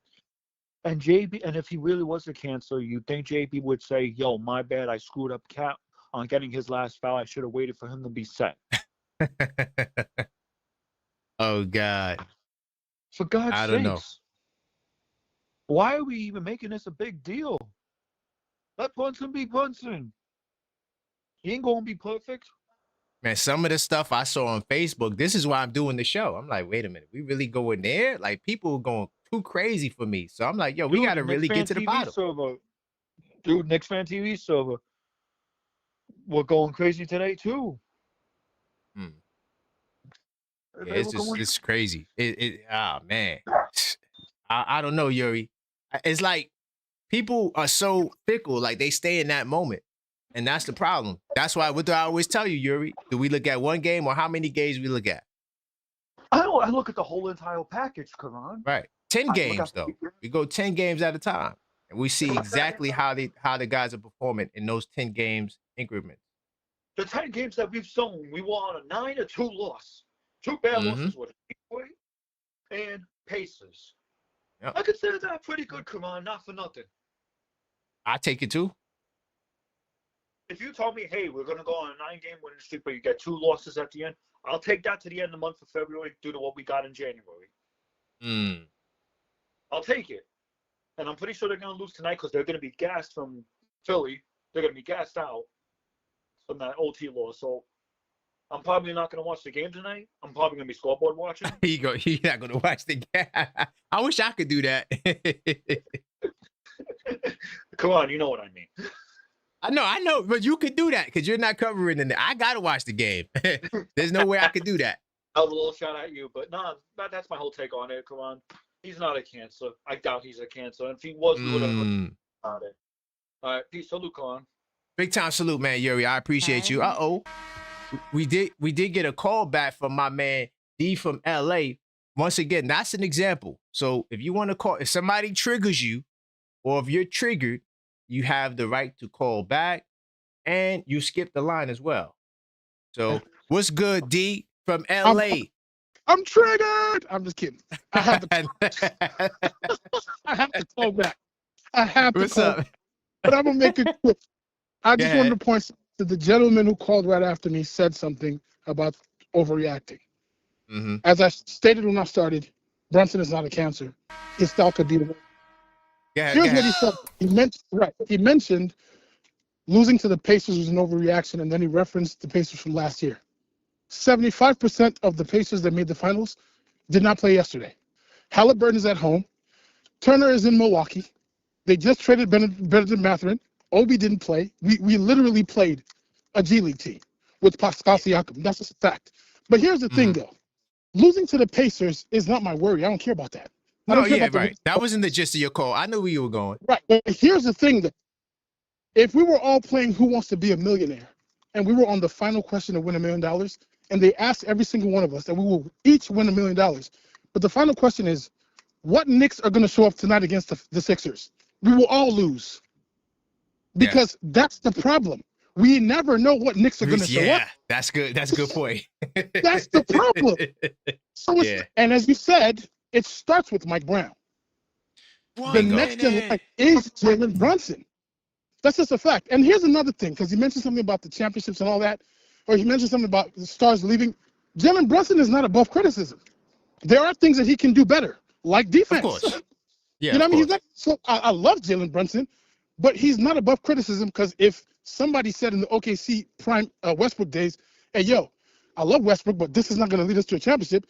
And JB, and if he really was a cancer, you think JB would say, yo, my bad, I screwed up Cat on getting his last foul. I should have waited for him to be set. Oh, God. For God's sakes. I don't know. Why are we even making this a big deal? Let Brunson be Brunson. He ain't going to be perfect. Man, some of the stuff I saw on Facebook, this is why I'm doing the show. I'm like, wait a minute. We really going there? Like, people are going too crazy for me. So I'm like, yo, we got to really get to the bottom. Dude, Knicks Fan TV server. We're going crazy today, too. Yeah, it's crazy. Man. I don't know, Yuri. It's like people are so fickle, like they stay in that moment. And that's the problem. That's why, what do I always tell you, Yuri? Do we look at one game or how many games we look at? I look at the whole entire package, Karan. Right. 10 games, though. We go 10 games at a time. And we see exactly how the guys are performing in those 10 games increments. The 10 games that we've shown, we were on a 9-2 loss. 2 bad losses with Detroit and Pacers. Yep. I consider that pretty good, Karan, not for nothing. I take it too. If you told me, hey, we're going to go on a 9-game winning streak, but you get 2 losses at the end, I'll take that to the end of the month of February due to what we got in January. I'll take it. And I'm pretty sure they're going to lose tonight because they're going to be gassed from Philly. They're going to be gassed out from that OT loss. So I'm probably not going to watch the game tonight. I'm probably going to be scoreboard watching. You're not going to watch the game. I wish I could do that. Come on, you know what I mean. I know, but you could do that because you're not covering it. I got to watch the game. There's no way I could do that. That was a little shot at you, but no, that's my whole take on it. Come on. He's not a cancer. I doubt he's a cancer. And if he was, we would have about it. All right, peace. Salute, Karan. Big time salute, man, Yuri. I appreciate you. We did get a call back from my man D from LA. Once again, that's an example. So if you want to call, if somebody triggers you, or if you're triggered, you have the right to call back, and you skip the line as well. So what's good, D from LA? I'm triggered. I'm just kidding. I have to call back. I have to What's call up? back. But I'm going to make it quick. I just wanted to point to the gentleman who called right after me said something about overreacting. As I stated when I started, Brunson is not a cancer. His style could be the Here's what he said. He mentioned losing to the Pacers was an overreaction, and then he referenced the Pacers from last year. 75% of the Pacers that made the finals did not play yesterday. Halliburton is at home. Turner is in Milwaukee. They just traded Benedict Mathurin. Obi didn't play. We literally played a G League team with Pascal Siakam. That's just a fact. But here's the thing, though. Losing to the Pacers is not my worry. I don't care about that. Oh, yeah, right. That wasn't the gist of your call. I knew where you were going. Right. But here's the thing, though. If we were all playing Who Wants to Be a Millionaire, and we were on the final question to win $1 million, and they asked every single one of us that we will each win $1 million, but the final question is, what Knicks are going to show up tonight against the Sixers? We will all lose. Because that's the problem. We never know what Knicks are going to show up. Yeah, that's good. That's a good point. That's the problem. So and as you said, it starts with Mike Brown. The next in line is Jalen Brunson. That's just a fact. And here's another thing, because you mentioned something about the championships and all that, or you mentioned something about the stars leaving. Jalen Brunson is not above criticism. There are things that he can do better, like defense. Of course. Yeah, you know what I mean? He's not, so I love Jalen Brunson, but he's not above criticism, because if somebody said in the OKC prime Westbrook days, hey, yo, I love Westbrook, but this is not going to lead us to a championship,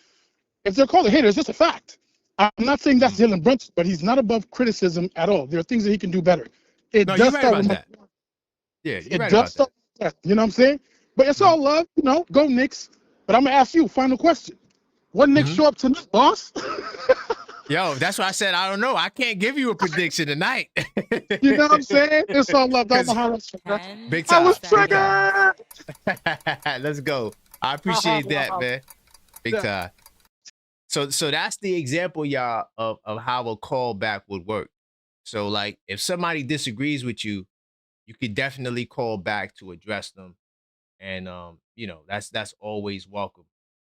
if they're called a hater, it's just a fact. I'm not saying that's Jalen Brunson, but he's not above criticism at all. There are things that he can do better. It no, does you're right start about with that. Yeah, you're right does about that. You know what I'm saying? But it's all love, you know, go Knicks. But I'm going to ask you, final question. What Knicks show up tonight, boss? Yo, that's why I said I don't know. I can't give you a prediction tonight. You know what I'm saying? It's all love. That's big time. I was triggered. Let's go. I appreciate that, man. Big time. So that's the example, y'all, of how a callback would work. So, like, if somebody disagrees with you, you could definitely call back to address them, and you know, that's always welcome.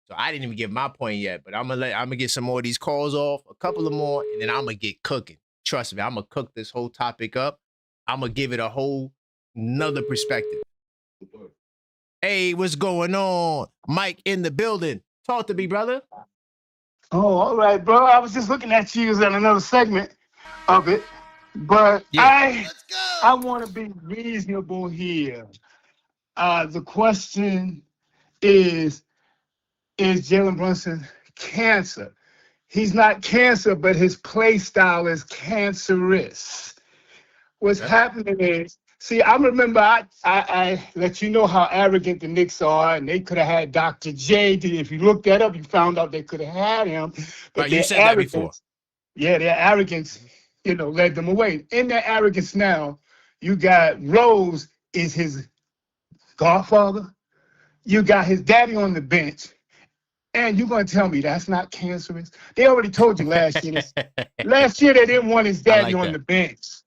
So I didn't even get my point yet, but I'm gonna get some more of these calls off, a couple of more, and then I'm gonna get cooking. Trust me, I'm gonna cook this whole topic up. I'm gonna give it a whole nother perspective. Hey, what's going on? Mike in the building. Talk to me, brother. Oh, all right, bro. I was just looking at you as another segment of it, but I want to be reasonable here. The question is Jalen Brunson cancer? He's not cancer, but his play style is cancerous. What's happening is, see, I remember I let you know how arrogant the Knicks are, and they could have had Dr. J. If you looked that up, you found out they could have had him. But you said that before. Yeah, their arrogance, you know, led them away. In their arrogance now, you got Rose is his godfather. You got his daddy on the bench. And you're going to tell me that's not cancerous? They already told you last year. Last year, they didn't want his daddy on the bench.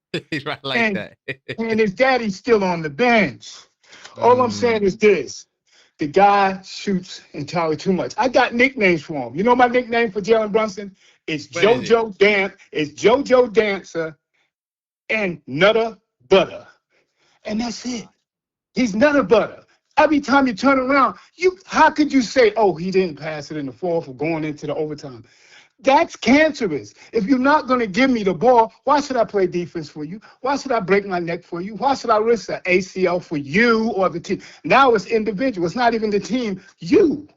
Right, like that. And his daddy's still on the bench. All I'm saying is this. The guy shoots entirely too much. I got nicknames for him. You know my nickname for Jalen Brunson? It's JoJo Dancer and Nutter Butter. And that's it. He's Nutter Butter. Every time you turn around, how could you say, oh, he didn't pass it in the fourth or going into the overtime? That's cancerous. If you're not going to give me the ball, why should I play defense for you? Why should I break my neck for you? Why should I risk an ACL for you or the team? Now it's individual. It's not even the team. You,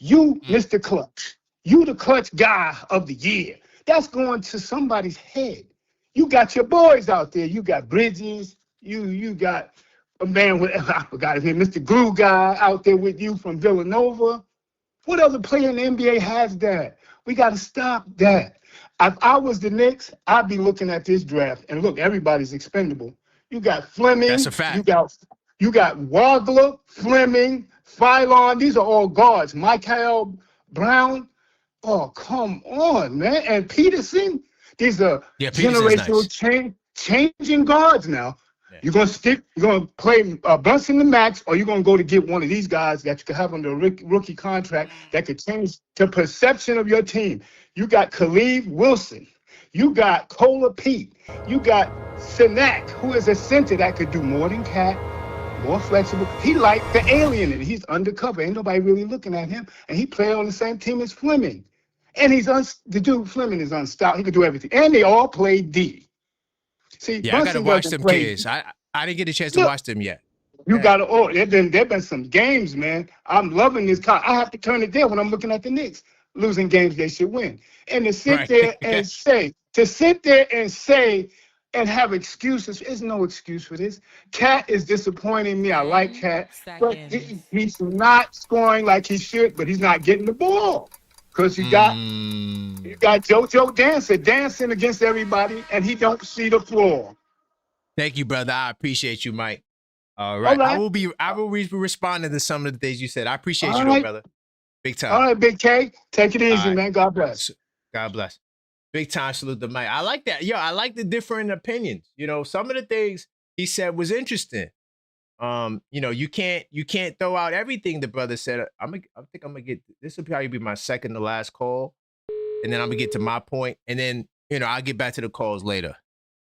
Mr. Clutch. You the clutch guy of the year. That's going to somebody's head. You got your boys out there. You got Bridges. You got a man with, I forgot his name, Mr. Glue guy out there with you from Villanova. What other player in the NBA has that? We got to stop that. If I was the Knicks, I'd be looking at this draft. And look, everybody's expendable. You got Fleming. That's a fact. You got Wagler, Fleming, Phylon. These are all guards. Michael Brown. Oh, come on, man. And Peterson. These are generational changing guards now. Yeah. You're gonna play Brunson the max, or you're gonna go to get one of these guys that you could have under a rookie contract that could change the perception of your team. You got Khalid Wilson, you got Cola Pete, you got Sinak, who is a center that could do more than Cat, more flexible. He like the alien, and he's undercover. Ain't nobody really looking at him, and he played on the same team as Fleming. And the dude Fleming is unstoppable. He can do everything, and they all play D. See, yeah, I gotta watch them kids. I didn't get a chance to watch them yet. You gotta. Oh, there've been some games, man. I'm loving this. I have to turn it down when I'm looking at the Knicks losing games they should win. And to sit there and say, and have excuses. There's no excuse for this. Cat is disappointing me. I like Cat, but he's not scoring like he should. But he's not getting the ball. Because you got JoJo Dancer dancing against everybody, and he don't see the floor. Thank you, brother. I appreciate you, Mike. All right. I will be responding to some of the things you said. I appreciate you, brother. Big time. All right, Big K. Take it easy, man. God bless. God bless. Big time salute to Mike. I like that. Yo, I like the different opinions. You know, some of the things he said was interesting. You know, you can't throw out everything the brother said. I think I'm gonna get this will probably be my second to last call, and then I'm gonna get to my point, and then I'll get back to the calls later.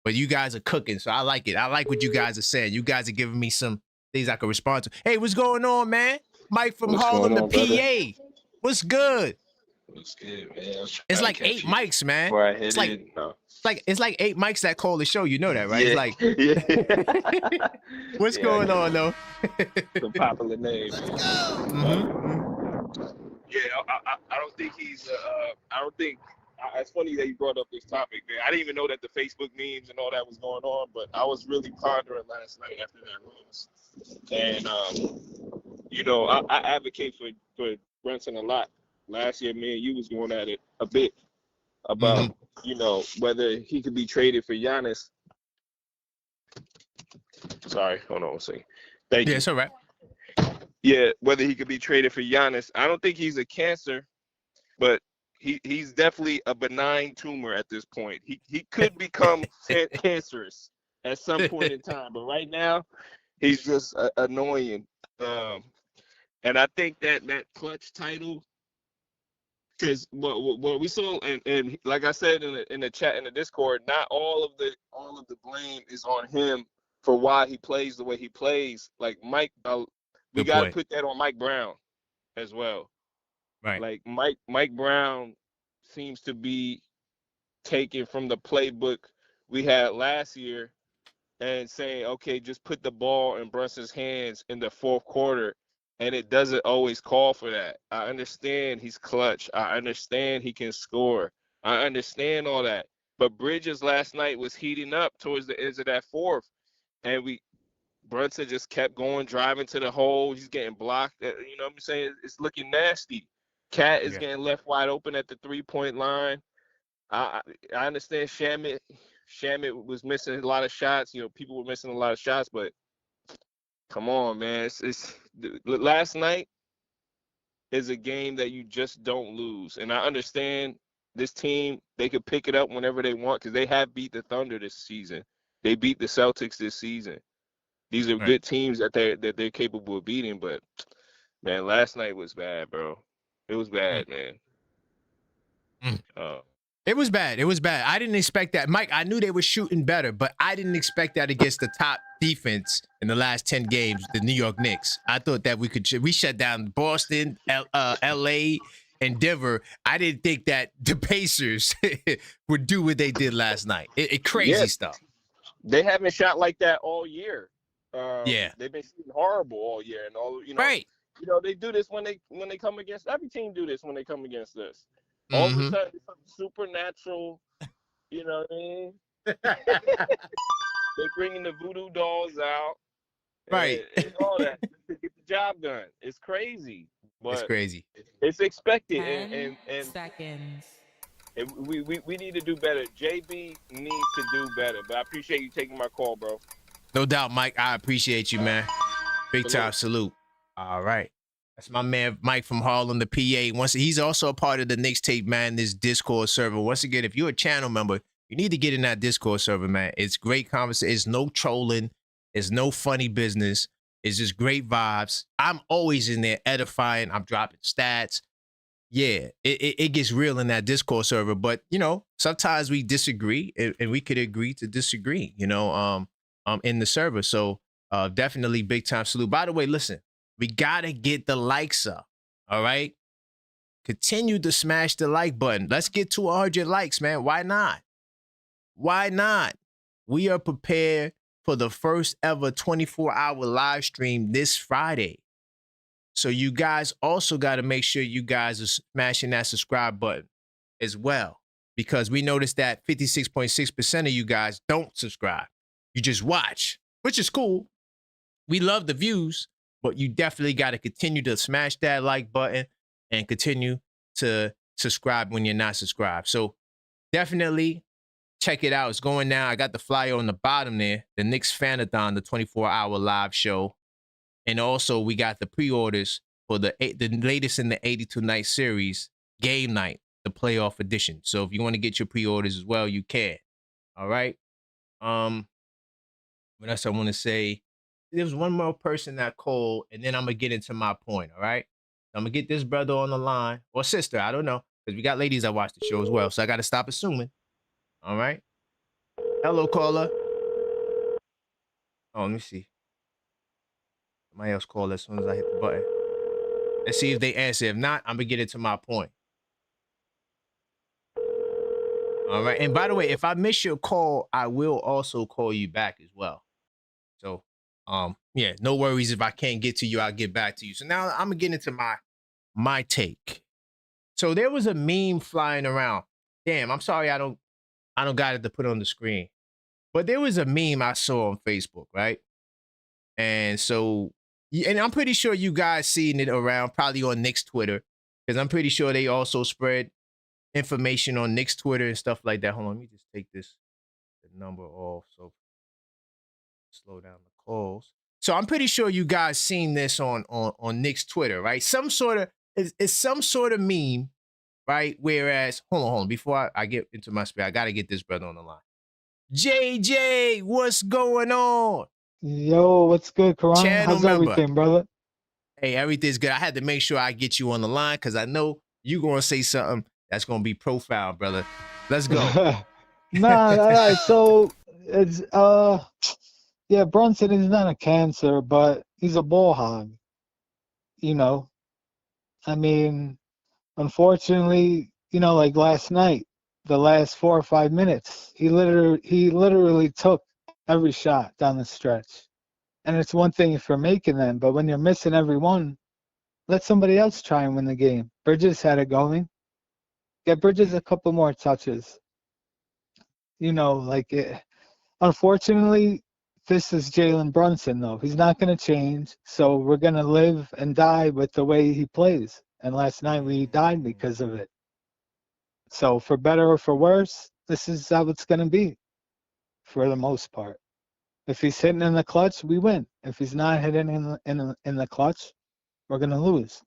But you guys are cooking, so I like it. I like what you guys are saying. You guys are giving me some things I can respond to. Hey, what's going on, man? Mike from Harlem, the PA. Brother? What's good? What's good, man? It's like 8 mics, man. It's like 8 mics that call the show. You know that, right? Yeah. It's like, what's going on, though? Some popular names. Yeah, I don't think he's. I don't think. It's funny that you brought up this topic, man. I didn't even know that the Facebook memes and all that was going on, but I was really pondering last night after that loss. And I advocate for Brunson a lot. Last year, me and you was going at it a bit about, whether he could be traded for Giannis. Sorry, hold on a second. Thank you. Yeah, it's all right. Yeah, whether he could be traded for Giannis. I don't think he's a cancer, but he's definitely a benign tumor at this point. He could become cancerous at some point in time, but right now, he's just annoying. And I think that clutch title, because what we saw, and like I said in the chat in the Discord, not all of the blame is on him for why he plays the way he plays. Like Mike, we got to put that on Mike Brown as well. Right. Like Mike Brown seems to be taken from the playbook we had last year and saying, okay, just put the ball in Brunson's hands in the fourth quarter. And it doesn't always call for that. I understand he's clutch. I understand he can score. I understand all that. But Bridges last night was heating up towards the end of that fourth. And Brunson just kept going, driving to the hole. He's getting blocked. You know what I'm saying? It's looking nasty. Cat is getting left wide open at the 3-point line. I understand Shamit was missing a lot of shots. People were missing a lot of shots, but come on, man. Last night is a game that you just don't lose. And I understand this team, they could pick it up whenever they want because they have beat the Thunder this season. They beat the Celtics this season. These are good teams that they're capable of beating. But, man, last night was bad, bro. It was bad, man. It was bad. It was bad. I didn't expect that. Mike, I knew they were shooting better, but I didn't expect that against the top defense in the last 10 games, the New York Knicks. I thought that we shut down Boston, LA, and Denver. I didn't think that the Pacers would do what they did last night. Crazy stuff. They haven't shot like that all year. Yeah. They've been shooting horrible all year. And all, right. They do this when they come against, every team do this when they come against this. All of a sudden, it's supernatural, you know what I mean? They're bringing the voodoo dolls out. Right. And all that to get the job done. It's crazy. But it's crazy. It's expected. 10 and seconds. We need to do better. JB needs to do better. But I appreciate you taking my call, bro. No doubt, Mike. I appreciate you, man. Big time salute. All right. That's my man, Mike from Harlem, the PA. He's also a part of the Knicks Tape, man, this Discord server. Once again, if you're a channel member, you need to get in that Discord server, man. It's great conversation. It's no trolling. It's no funny business. It's just great vibes. I'm always in there edifying. I'm dropping stats. Yeah, it gets real in that Discord server. But, sometimes we disagree, and we could agree to disagree, in the server. So definitely big time salute. By the way, listen. We got to get the likes up, all right? Continue to smash the like button. Let's get to 100 likes, man. Why not? Why not? We are prepared for the first ever 24-hour live stream this Friday. So you guys also got to make sure you guys are smashing that subscribe button as well, because we noticed that 56.6% of you guys don't subscribe. You just watch, which is cool. We love the views. But you definitely got to continue to smash that like button and continue to subscribe when you're not subscribed. So definitely check it out. It's going now. I got the flyer on the bottom there. The Knicks Fanathon, the 24-hour live show. And also we got the pre-orders for the latest in the 82 night series, Game Night, the playoff edition. So if you want to get your pre-orders as well, you can. All right. What else I want to say? There was one more person that called, and then I'm going to get into my point, all right? I'm going to get this brother on the line, or sister, I don't know, because we got ladies that watch the show as well, so I got to stop assuming, all right? Hello, caller. Oh, let me see. Somebody else called as soon as I hit the button. Let's see if they answer. If not, I'm going to get into my point. All right, and by the way, if I miss your call, I will also call you back as well. So, yeah, no worries. If I can't get to you, I'll get back to you. So now I'm gonna get into my take. So there was a meme flying around. Damn, I'm sorry I don't got it to put on the screen. But there was a meme I saw on Facebook, right? And so, and I'm pretty sure you guys seen it around, probably on Knicks Twitter, because I'm pretty sure they also spread information on Knicks Twitter and stuff like that. Hold on, let me just take the number off. So slow down the calls. So I'm pretty sure you guys seen this on Knicks Twitter, right? It's some sort of meme, right? Whereas, hold on. Before I get into my spiel, I got to get this brother on the line. JJ, what's going on? Yo, what's good, Karan? Channel How's member. everything, brother? Hey, everything's good. I had to make sure I get you on the line because I know you're going to say something that's going to be profound, brother. Let's go. Nah, all right. So it's yeah, Brunson is not a cancer, but he's a ball hog. I mean, unfortunately, like last night, the last 4 or 5 minutes, he literally took every shot down the stretch. And it's one thing if you're making them, but when you're missing every one, let somebody else try and win the game. Bridges had it going. Get Bridges a couple more touches. Unfortunately, this is Jalen Brunson, though. He's not going to change, so we're going to live and die with the way he plays. And last night we died because of it. So for better or for worse, this is how it's going to be for the most part. If he's hitting in the clutch, we win. If he's not hitting in the clutch, we're going to lose.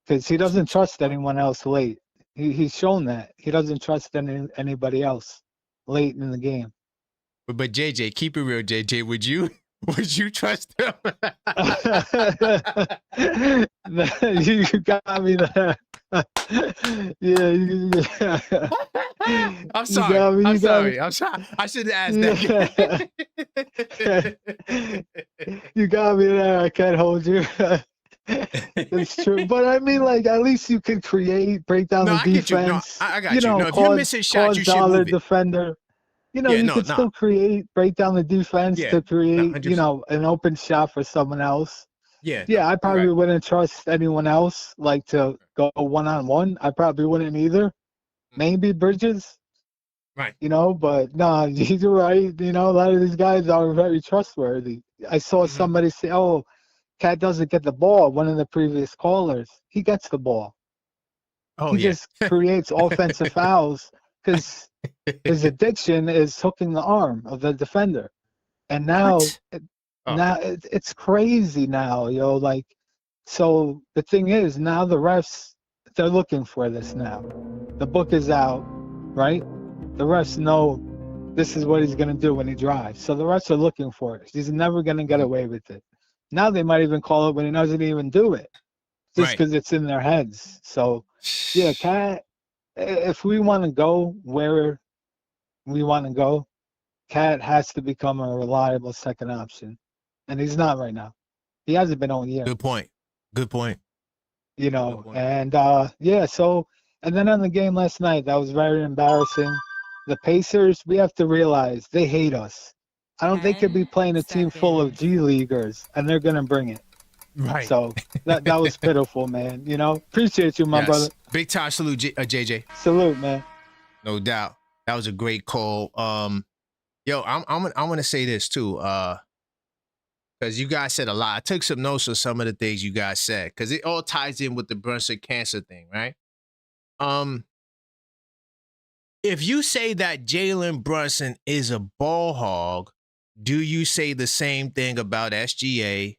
Because he doesn't trust anyone else late. He's shown that. He doesn't trust anybody else late in the game. But JJ, keep it real, JJ. Would you trust him? You got me there. Yeah. I'm sorry. I'm sorry. I should have asked that. You got me there. I can't hold you. It's true. But I mean, like, at least you can break down No, the I get you. No, defense. I got you. No, if you're cause missing shots, you should dollar move it. defender. Yeah, You no, could still break down the defense Yeah, to create, 100%. an open shot for someone else. Yeah, Yeah, no, I you're probably right. wouldn't trust anyone else, like, to go one-on-one. I probably wouldn't either. Maybe Bridges, Right. but no, you're right. A lot of these guys are very trustworthy. I saw somebody say, oh, Cat doesn't get the ball. One of the previous callers, he gets the ball. Oh, He yeah. just creates offensive fouls because his addiction is hooking the arm of the defender. And now, it's crazy now, like, so the thing is, now the refs, they're looking for this now. The book is out, right? The refs know this is what he's going to do when he drives. So the refs are looking for it. He's never going to get away with it. Now they might even call it when he doesn't even do it, just because it's in their heads. So, yeah, Cat, if we want to go where we want to go, Cat has to become a reliable second option. And he's not right now. He hasn't been all year. Good point. And so, and then on the game last night, that was very embarrassing. The Pacers, we have to realize they hate us. I don't think they could be playing a team full of G Leaguers, and they're going to bring it. Right. So that was pitiful, man. Appreciate you, my brother. Big time salute, JJ. Salute, man. No doubt. That was a great call. Yo, I'm gonna say this too, because you guys said a lot. I took some notes of some of the things you guys said, because it all ties in with the Brunson cancer thing, right? If you say that Jalen Brunson is a ball hog, do you say the same thing about SGA,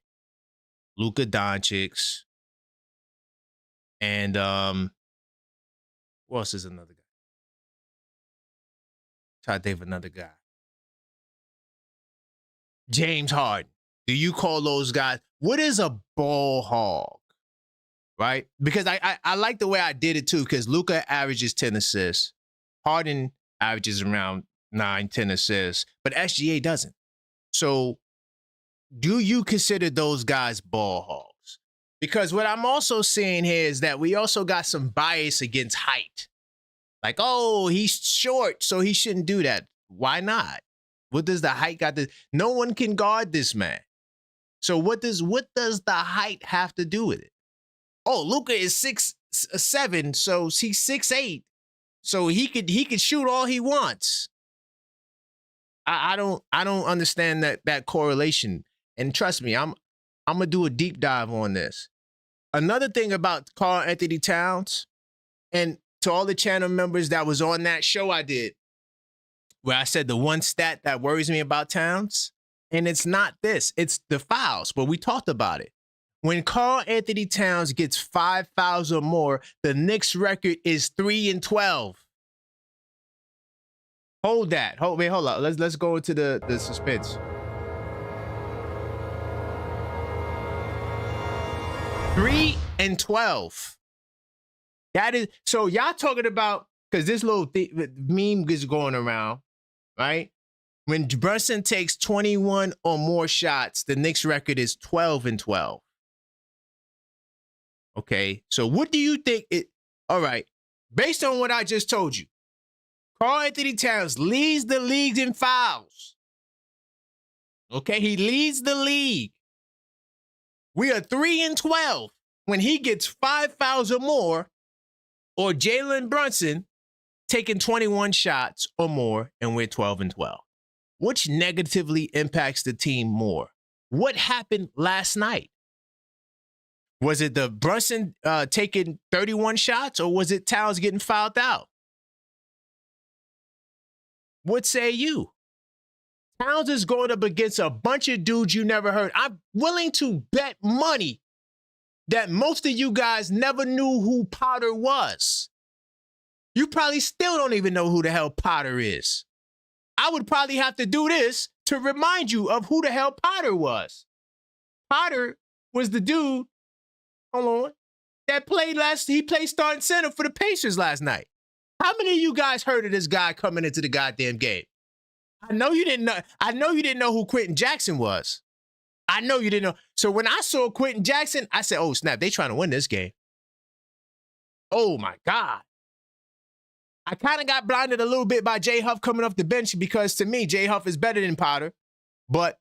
Luka Doncic, and who else is another guy? Try to think of another guy. James Harden. Do you call those guys? What is a ball hog? Right? Because I like the way I did it too, because Luka averages 10 assists. Harden averages around 9-10 assists, but SGA doesn't. So do you consider those guys ball hogs? Because what I'm also seeing here is that we also got some bias against height. Like, oh, he's short, so he shouldn't do that. Why not? What does the height got to? No one can guard this man. So what does the height have to do with it? Oh, Luka is 6'7", so he's 6'8", so he could shoot all he wants. I don't understand that correlation. And trust me, I'm gonna do a deep dive on this. Another thing about Karl-Anthony Towns, and to all the channel members that was on that show I did, where I said the one stat that worries me about Towns, and it's not this, it's the fouls, but we talked about it. When Karl-Anthony Towns gets 5 fouls or more, the Knicks record is 3-12. Hold that. Hold on. Let's go into the suspense. 3-12. That is, so y'all talking about, because this little meme is going around, right? When Brunson takes 21 or more shots, the Knicks record is 12-12. Okay, so what do you think all right, based on what I just told you, Karl-Anthony Towns leads the league in fouls. Okay, he leads the league. We are 3-12 when he gets 5 fouls or more, or Jalen Brunson taking 21 shots or more, and we're 12-12. Which negatively impacts the team more? What happened last night? Was it the Brunson taking 31 shots, or was it Towns getting fouled out? What say you? Towns is going up against a bunch of dudes you never heard. I'm willing to bet money that most of you guys never knew who Potter was. You probably still don't even know who the hell Potter is. I would probably have to do this to remind you of who the hell Potter was. Potter was the dude, hold on, that played he played starting center for the Pacers last night. How many of you guys heard of this guy coming into the goddamn game? I know you didn't know who Quentin Jackson was. I know you didn't know. So when I saw Quentin Jackson, I said, oh, snap, they trying to win this game. Oh, my God. I kind of got blinded a little bit by Jay Huff coming off the bench because, to me, Jay Huff is better than Potter. But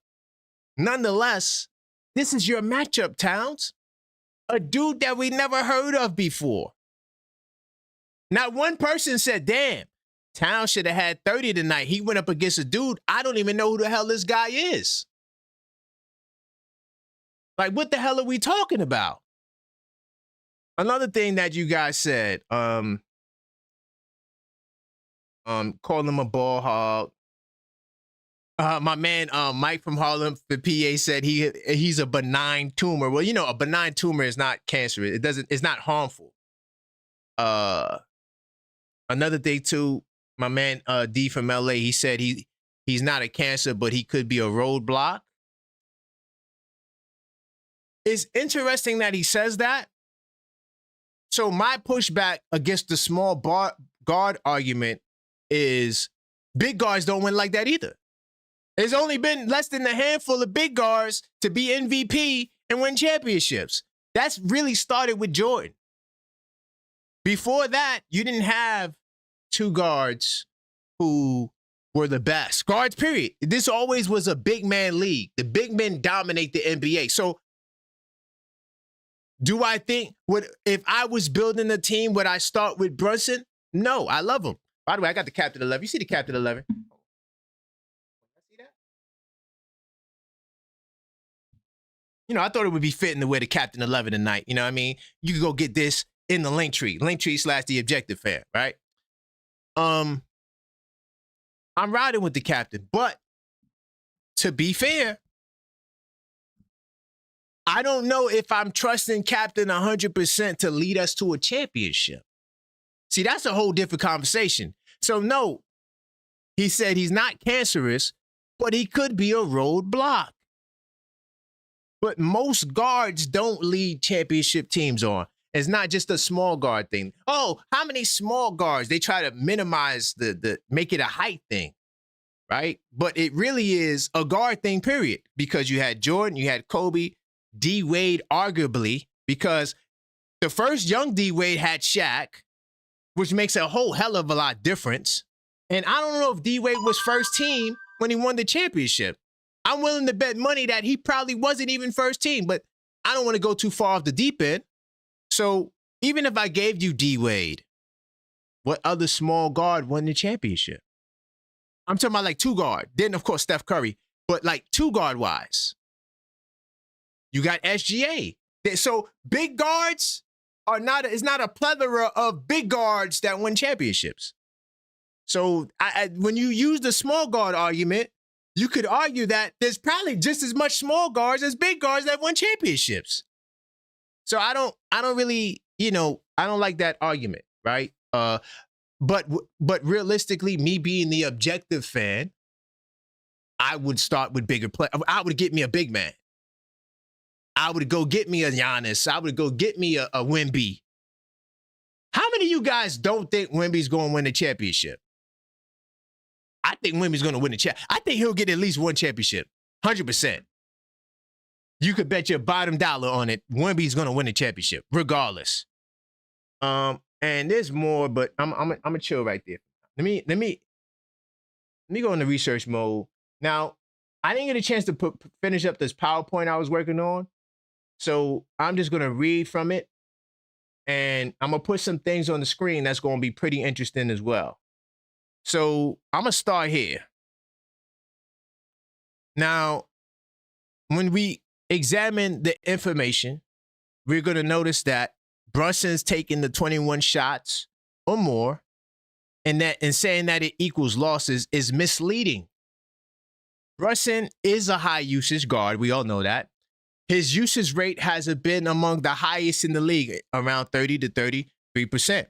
nonetheless, this is your matchup, Towns. A dude that we never heard of before. Not one person said, damn, Towns should have had 30 tonight. He went up against a dude. I don't even know who the hell this guy is. Like, what the hell are we talking about? Another thing that you guys said, call him a ball hog. My man Mike from Harlem, the PA, said he's a benign tumor. Well, you know, a benign tumor is not cancerous. It's not harmful. Another thing too, my man D from LA, he said he's not a cancer, but he could be a roadblock. It's interesting that he says that. So my pushback against the small guard argument is big guards don't win like that either. There's only been less than a handful of big guards to be MVP and win championships. That's really started with Jordan. Before that, you didn't have two guards who were the best. Guards, period. This always was a big man league. The big men dominate the NBA. So do I think, if I was building a team, would I start with Brunson? No, I love him. By the way, I got the Captain 11. You see the Captain 11? See that? You know, I thought it would be fitting to wear the Captain 11 tonight. You know what I mean? You could go get this in the Linktree /TheObjectiveFan, right? I'm riding with the captain, but to be fair, I don't know if I'm trusting Captain 100% to lead us to a championship. See, that's a whole different conversation. So no, he said he's not cancerous, but he could be a roadblock. But most guards don't lead championship teams on. It's not just a small guard thing. Oh, how many small guards? They try to minimize make it a height thing, right? But it really is a guard thing, period. Because you had Jordan, you had Kobe, D Wade, arguably, because the first young D Wade had Shaq, which makes a whole hell of a lot difference. And I don't know if D Wade was first team when he won the championship. I'm willing to bet money that he probably wasn't even first team, but I don't want to go too far off the deep end. So even if I gave you D Wade, what other small guard won the championship? I'm talking about like two guard. Then, of course, Steph Curry, but like two guard wise. You got SGA. So big guards are it's not a plethora of big guards that win championships. So when you use the small guard argument, you could argue that there's probably just as much small guards as big guards that won championships. So I don't really, I don't like that argument, right? But realistically, me being the objective fan, I would start with bigger play. I would get me a big man. I would go get me a Giannis. I would go get me a Wemby. How many of you guys don't think Wemby's going to win the championship? I think Wemby's going to win the championship. I think he'll get at least one championship, 100%. You could bet your bottom dollar on it. Wemby's going to win the championship, regardless. And there's more, but I'm gonna chill right there. Let me go into research mode. Now, I didn't get a chance to finish up this PowerPoint I was working on, so I'm just gonna read from it, and I'm gonna put some things on the screen that's gonna be pretty interesting as well. So I'm gonna start here. Now, when we examine the information, we're gonna notice that Brunson's taking the 21 shots or more, and saying that it equals losses is misleading. Brunson is a high usage guard. We all know that. His usage rate has been among the highest in the league, around 30 to 33%.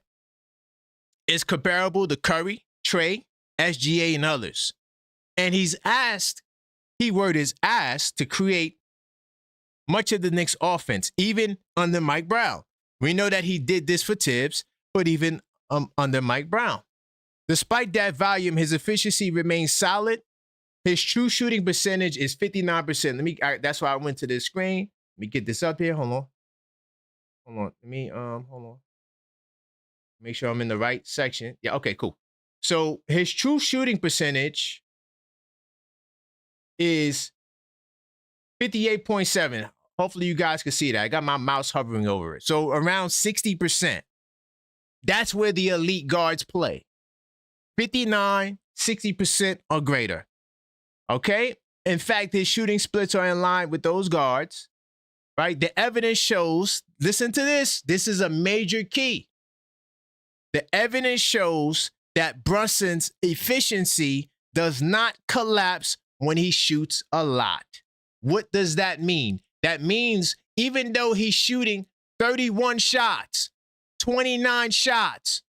It's comparable to Curry, Trey, SGA, and others. And he's asked, keyword is asked, to create much of the Knicks offense, even under Mike Brown. We know that he did this for Tibbs, but even under Mike Brown. Despite that volume, his efficiency remains solid. His true shooting percentage is 59%. That's why I went to this screen. Let me get this up here. Hold on. Let me hold on. Make sure I'm in the right section. Yeah, okay, cool. So his true shooting percentage is 58.7. Hopefully you guys can see that. I got my mouse hovering over it. So around 60%. That's where the elite guards play. 59, 60% or greater. Okay? In fact, his shooting splits are in line with those guards, right? The evidence shows, listen to this. This is a major key. The evidence shows that Brunson's efficiency does not collapse when he shoots a lot. What does that mean? That means even though he's shooting 31 shots, 29 shots,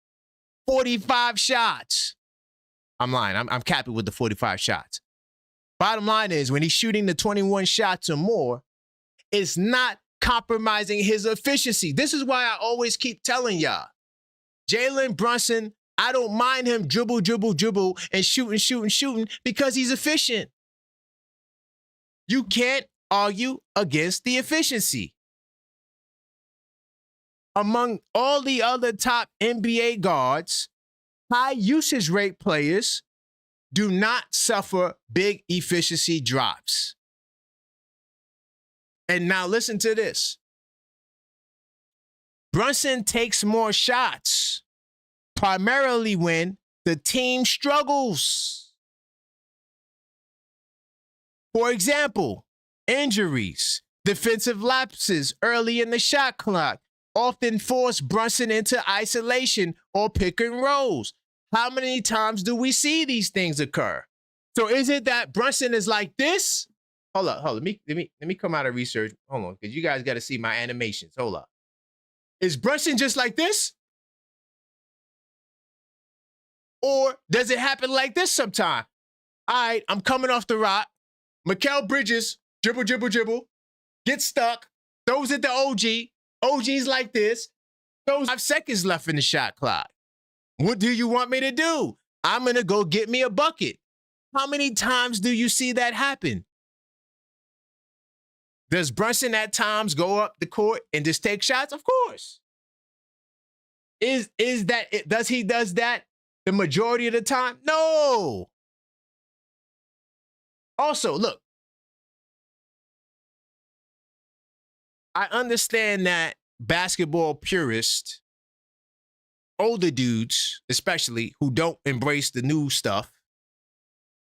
45 shots. I'm lying. I'm capping with the 45 shots. Bottom line is when he's shooting the 21 shots or more, it's not compromising his efficiency. This is why I always keep telling y'all, Jalen Brunson, I don't mind him dribble, and shooting because he's efficient. You can't argue against the efficiency. Among all the other top NBA guards, high usage rate players do not suffer big efficiency drops. And now listen to this. Brunson takes more shots, primarily when the team struggles. For example, injuries, defensive lapses early in the shot clock often force Brunson into isolation or pick and rolls. How many times do we see these things occur? So is it that Brunson is like this? Hold up. Let me come out of research. Hold on, because you guys got to see my animations. Hold up. Is Brunson just like this? Or does it happen like this sometime? All right, I'm coming off the rock. Mikal Bridges, dribble, get stuck, throws it to OG. OG's like this. Those 5 seconds left in the shot clock. What do you want me to do? I'm going to go get me a bucket. How many times do you see that happen? Does Brunson at times go up the court and just take shots? Of course. Does he does that the majority of the time? No. Also, look, I understand that basketball purists, older dudes, especially who don't embrace the new stuff,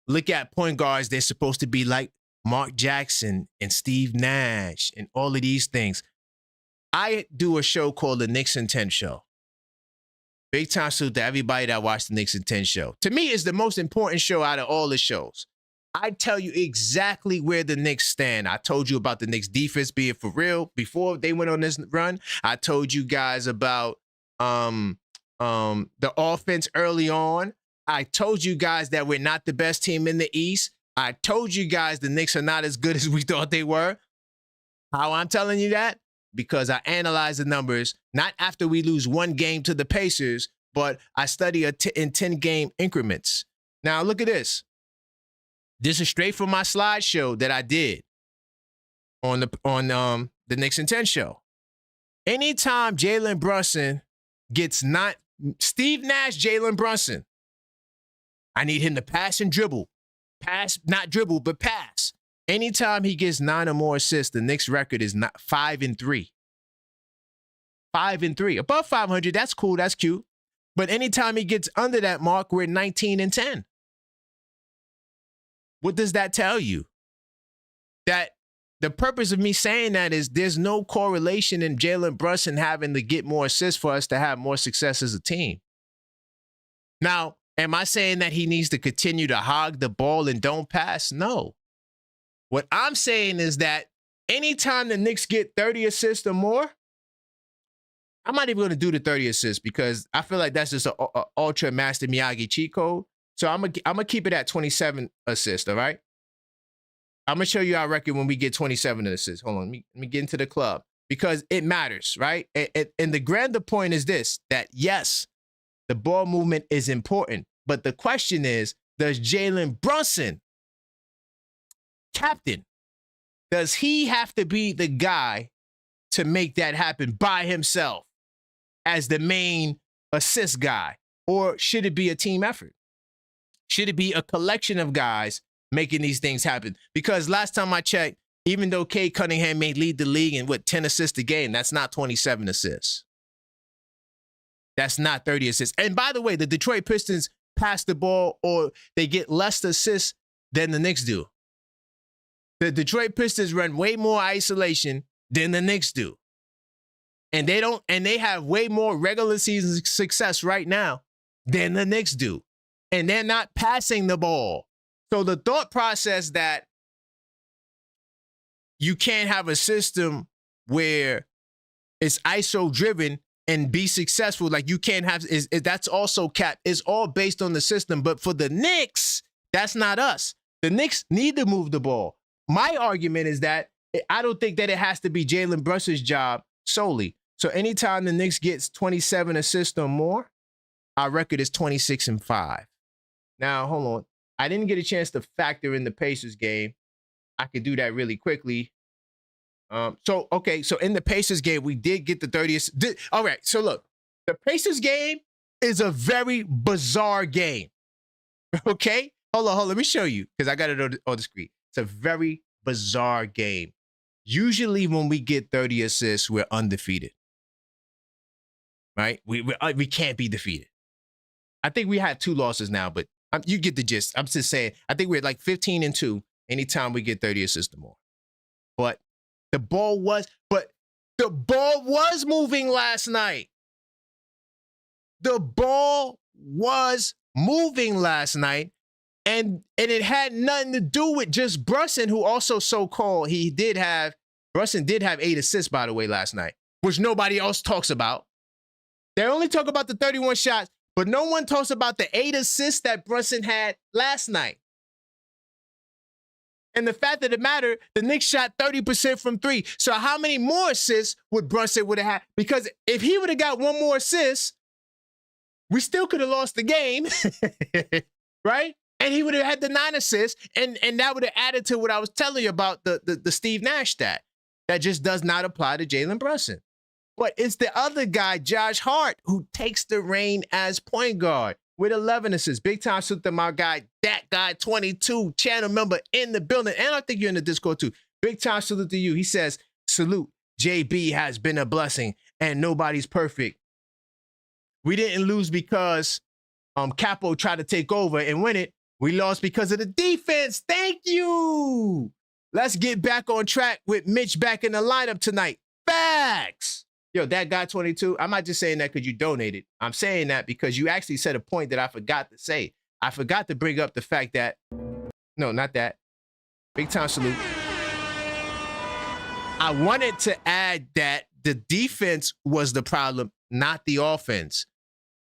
look at point guards, they're supposed to be like Mark Jackson and Steve Nash and all of these things. I do a show called the Knicks in 10 Show. Big time salute to everybody that watched the Knicks in 10 Show. To me, it's the most important show out of all the shows. I tell you exactly where the Knicks stand. I told you about the Knicks defense being for real before they went on this run. I told you guys about the offense early on. I told you guys that we're not the best team in the East. I told you guys the Knicks are not as good as we thought they were. How I'm telling you that? Because I analyze the numbers, not after we lose one game to the Pacers, but I study in 10-game increments. Now, look at this. This is straight from my slideshow that I did on the Knicks in 10 Show. Anytime Jalen Brunson gets not Steve Nash, Jalen Brunson, I need him to pass and dribble. Pass, not dribble, but pass. Anytime he gets 9 or more assists, the Knicks record is not 5-3. 5-3. Above 500, that's cool, that's cute. But anytime he gets under that mark, we're 19-10. What does that tell you? That the purpose of me saying that is there's no correlation in Jalen Brunson having to get more assists for us to have more success as a team. Now, am I saying that he needs to continue to hog the ball and don't pass? No. What I'm saying is that anytime the Knicks get 30 assists or more, I'm not even going to do the 30 assists because I feel like that's just an ultra master Miyagi cheat code. So I'm gonna keep it at 27 assists, all right? I'm going to show you our record when we get 27 assists. Hold on, let me get into the club. because it matters, right? And the grander point is this, that yes, the ball movement is important, but the question is, does Jalen Brunson, captain, does he have to be the guy to make that happen by himself as the main assist guy? Or should it be a team effort? Should it be a collection of guys making these things happen? Because last time I checked, even though Cade Cunningham may lead the league in 10 assists a game, that's not 27 assists. That's not 30 assists. And by the way, the Detroit Pistons pass the ball, or they get less assists than the Knicks do. The Detroit Pistons run way more isolation than the Knicks do. And they have way more regular season success right now than the Knicks do. And they're not passing the ball. So the thought process that you can't have a system where it's ISO driven and be successful, like you can't have, that's also cap. It's all based on the system. But for the Knicks, that's not us. The Knicks need to move the ball. My argument is that I don't think that it has to be Jalen Brunson's job solely. So anytime the Knicks gets 27 assists or more, our record is 26-5. Now, hold on. I didn't get a chance to factor in the Pacers game. I could do that really quickly. So in the Pacers game, we did get the 30th. All right, so look, the Pacers game is a very bizarre game. Okay? Hold on, let me show you, because I got it on the screen. It's a very bizarre game. Usually when we get 30 assists, we're undefeated. Right? We can't be defeated. I think we had 2 losses now, but you get the gist. I'm just saying, I think we're at like 15-2 anytime we get 30 assists or more. But the ball was moving last night. The ball was moving last night, and it had nothing to do with just Brunson, who also so-called, Brunson did have 8 assists, by the way, last night, which nobody else talks about. They only talk about the 31 shots, but no one talks about the 8 assists that Brunson had last night. And the fact of the matter, the Knicks shot 30% from 3. So how many more assists would Brunson would have had? Because if he would have got 1 more assist, we still could have lost the game, right? And he would have had the 9 assists, and that would have added to what I was telling you about the Steve Nash stat. That just does not apply to Jalen Brunson. But it's the other guy, Josh Hart, who takes the reign as point guard with 11 assists. Big time salute to my guy, that guy 22, channel member in the building. And I think you're in the Discord too. Big time salute to you. He says, salute, JB has been a blessing and nobody's perfect. We didn't lose because Capo tried to take over and win it. We lost because of the defense. Thank you. Let's get back on track with Mitch back in the lineup tonight. Facts. Yo, that guy 22, I'm not just saying that because you donated. I'm saying that because you actually said a point that I forgot to say. I forgot to bring up the fact that, no, not that. Big time salute. I wanted to add that the defense was the problem, not the offense.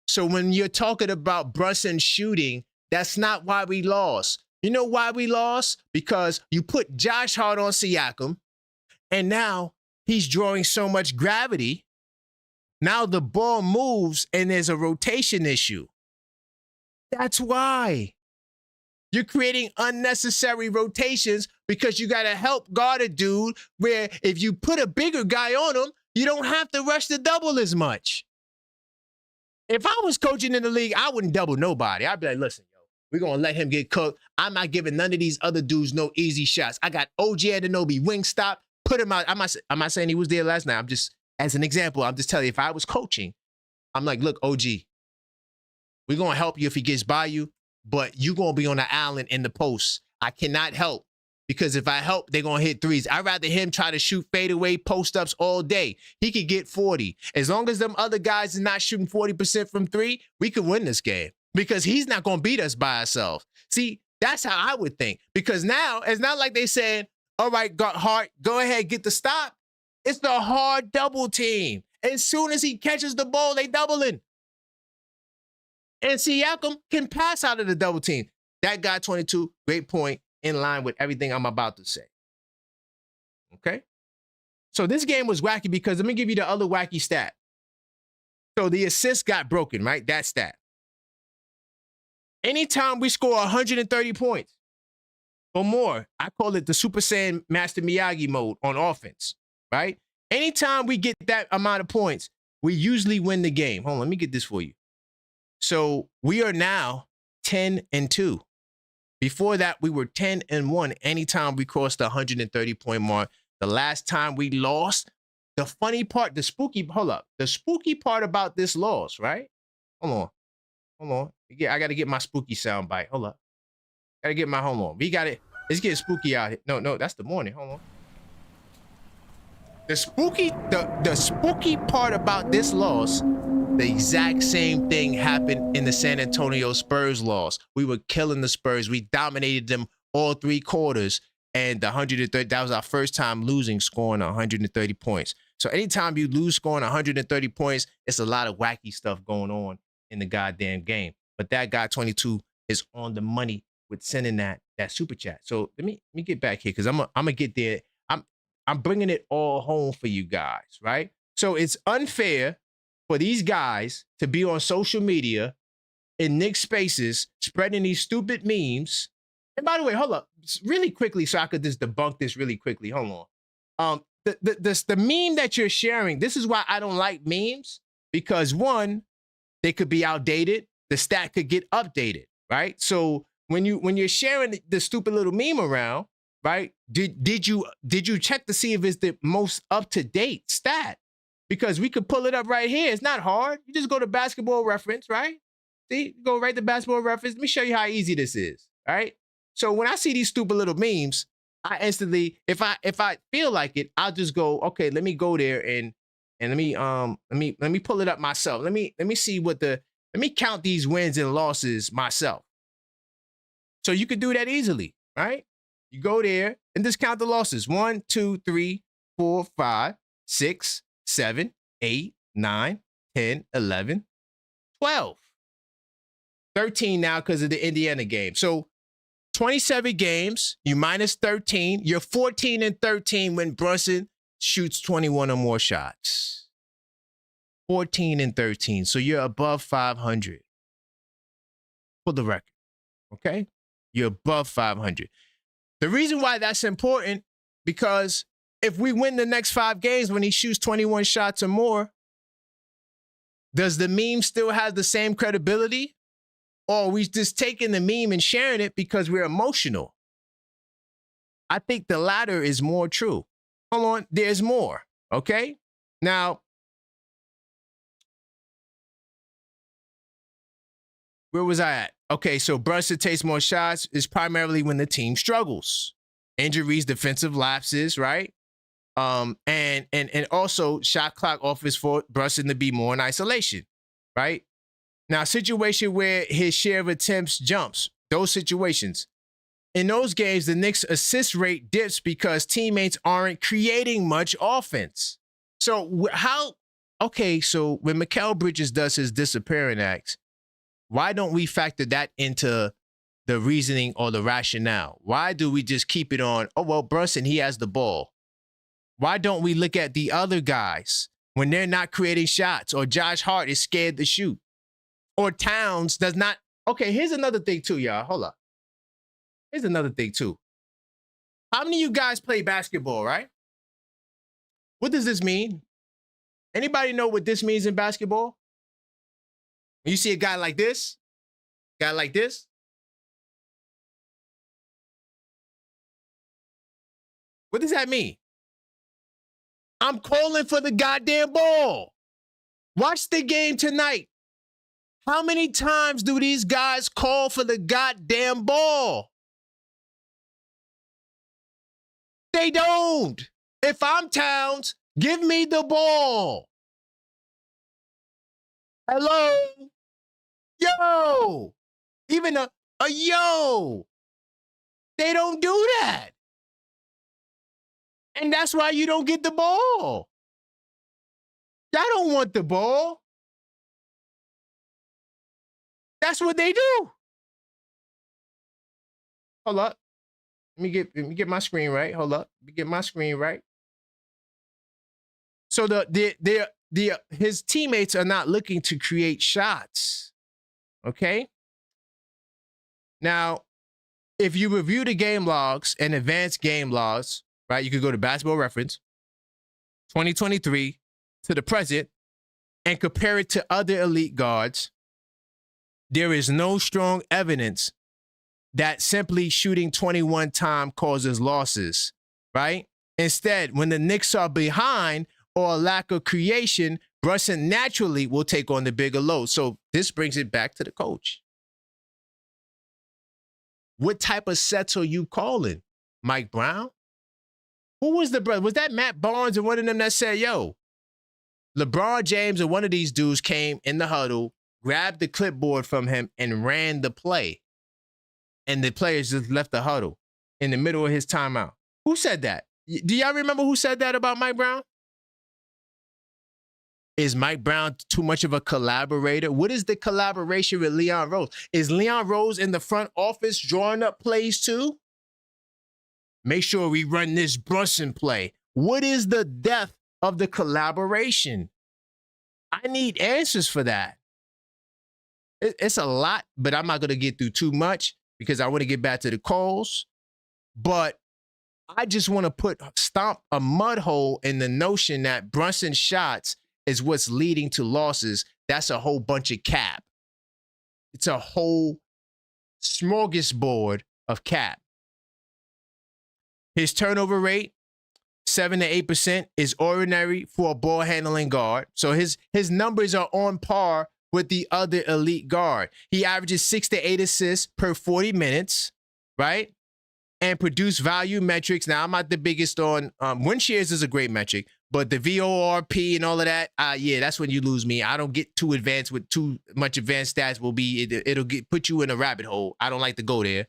So when you're talking about Brunson shooting, that's not why we lost. You know why we lost? Because you put Josh Hart on Siakam, and now he's drawing so much gravity. Now the ball moves and there's a rotation issue. That's why. You're creating unnecessary rotations because you got to help guard a dude where if you put a bigger guy on him, you don't have to rush the double as much. If I was coaching in the league, I wouldn't double nobody. I'd be like, listen, yo, we're going to let him get cooked. I'm not giving none of these other dudes no easy shots. I got OG Anunoby, wing stop. Put him out. I'm not saying he was there last night. I'm just, as an example, I'm just telling you, if I was coaching, I'm like, look, OG, we're going to help you if he gets by you, but you're going to be on the island in the post. I cannot help because if I help, they're going to hit threes. I'd rather him try to shoot fadeaway post-ups all day. He could get 40. As long as them other guys are not shooting 40% from 3, we could win this game because he's not going to beat us by ourselves. See, that's how I would think because now it's not like they said, all right, Hart, go ahead, get the stop. It's the hard double team. As soon as he catches the ball, they doubling. And Siakam can pass out of the double team. That guy 22, great point, in line with everything I'm about to say. Okay? So this game was wacky because let me give you the other wacky stat. So the assist got broken, right? That stat. Anytime we score 130 points or more, I call it the Super Saiyan Master Miyagi mode on offense, right? Anytime we get that amount of points, we usually win the game. Hold on, let me get this for you. So we are now 10-2. Before that, we were 10-1 anytime we crossed the 130-point mark. The last time we lost, the funny part, the spooky part about this loss, right? Hold on. I got to get my spooky sound bite. Hold on. Hold on. We got it. It's getting spooky out here. No, that's the morning. Hold on. The spooky part about this loss, the exact same thing happened in the San Antonio Spurs loss. We were killing the Spurs. We dominated them all 3 quarters. And the 130, that was our first time losing, scoring 130 points. So anytime you lose scoring 130 points, it's a lot of wacky stuff going on in the goddamn game. But that guy 22 is on the money with sending that super chat. So let me get back here because I'm gonna get there. I'm bringing it all home for you guys, right? So it's unfair for these guys to be on social media in Knicks spaces spreading these stupid memes. And by the way, hold up, really quickly, so I could just debunk this really quickly. Hold on. The meme that you're sharing, this is why I don't like memes, because one, they could be outdated. The stat could get updated, right? So when you're sharing the stupid little meme around, right? Did you check to see if it's the most up-to-date stat? Because we could pull it up right here. It's not hard. You just go to Basketball Reference, right? See, go right to Basketball Reference. Let me show you how easy this is, right? So when I see these stupid little memes, I instantly, if I feel like it, I'll just go, okay, let me go there and let me pull it up myself. Let me see let me count these wins and losses myself. So you could do that easily, right? You go there and just count the losses. 1, 2, 3, 4, 5, 6, 7, 8, 9, 10, 11, 12. 13 now because of the Indiana game. So 27 games, you minus 13. You're 14-13 when Brunson shoots 21 or more shots. 14-13. So you're above 500 for the record. Okay? You're above 500. The reason why that's important, because if we win the next 5 games when he shoots 21 shots or more, does the meme still have the same credibility? Or are we just taking the meme and sharing it because we're emotional? I think the latter is more true. Hold on, there's more, okay? Now, where was I at? Okay, so Brunson takes more shots is primarily when the team struggles. Injuries, defensive lapses, right? And also shot clock offers for Brunson to be more in isolation, right? Now, situation where his share of attempts jumps, those situations. In those games, the Knicks' assist rate dips because teammates aren't creating much offense. So so when Mikal Bridges does his disappearing acts, why don't we factor that into the reasoning or the rationale? Why do we just keep it on, oh, well, Brunson, he has the ball? Why don't we look at the other guys when they're not creating shots, or Josh Hart is scared to shoot, or Towns does not? Okay, here's another thing too, y'all. Hold up. Here's another thing too. How many of you guys play basketball, right? What does this mean? Anybody know what this means in basketball? When you see a guy like this, what does that mean? I'm calling for the goddamn ball. Watch the game tonight. How many times do these guys call for the goddamn ball? They don't. If I'm Towns, give me the ball. Hello? Yo. Even a yo. They don't do that. And that's why you don't get the ball. Y'all don't want the ball. That's what they do. Hold up. Let me get my screen right. Hold up. Let me get my screen right. So his teammates are not looking to create shots. Okay. Now, if you review the game logs and advanced game logs, right, you could go to Basketball Reference 2023 to the present and compare it to other elite guards. There is no strong evidence that simply shooting 21 times causes losses, right? Instead, when the Knicks are behind or a lack of creation, Brunson naturally will take on the bigger load. So this brings it back to the coach. What type of sets are you calling? Mike Brown? Who was the brother? Was that Matt Barnes or one of them that said, yo, LeBron James or one of these dudes came in the huddle, grabbed the clipboard from him and ran the play. And the players just left the huddle in the middle of his timeout. Who said that? Do y'all remember who said that about Mike Brown? Is Mike Brown too much of a collaborator? What is the collaboration with Leon Rose? Is Leon Rose in the front office drawing up plays too? Make sure we run this Brunson play. What is the depth of the collaboration? I need answers for that. It's a lot, but I'm not going to get through too much because I want to get back to the calls. But I just want to stomp a mud hole in the notion that Brunson shots is what's leading to losses. That's a whole bunch of cap. It's a whole smorgasbord of cap. His turnover rate, 7 to 8%, is ordinary for a ball handling guard. So his numbers are on par with the other elite guard. He averages 6 to 8 assists per 40 minutes, right? And produce value metrics. Now, I'm not the biggest on win shares is a great metric, but the VORP and all of that, yeah, that's when you lose me. I don't get too advanced with too much advanced stats. It'll put you in a rabbit hole. I don't like to go there.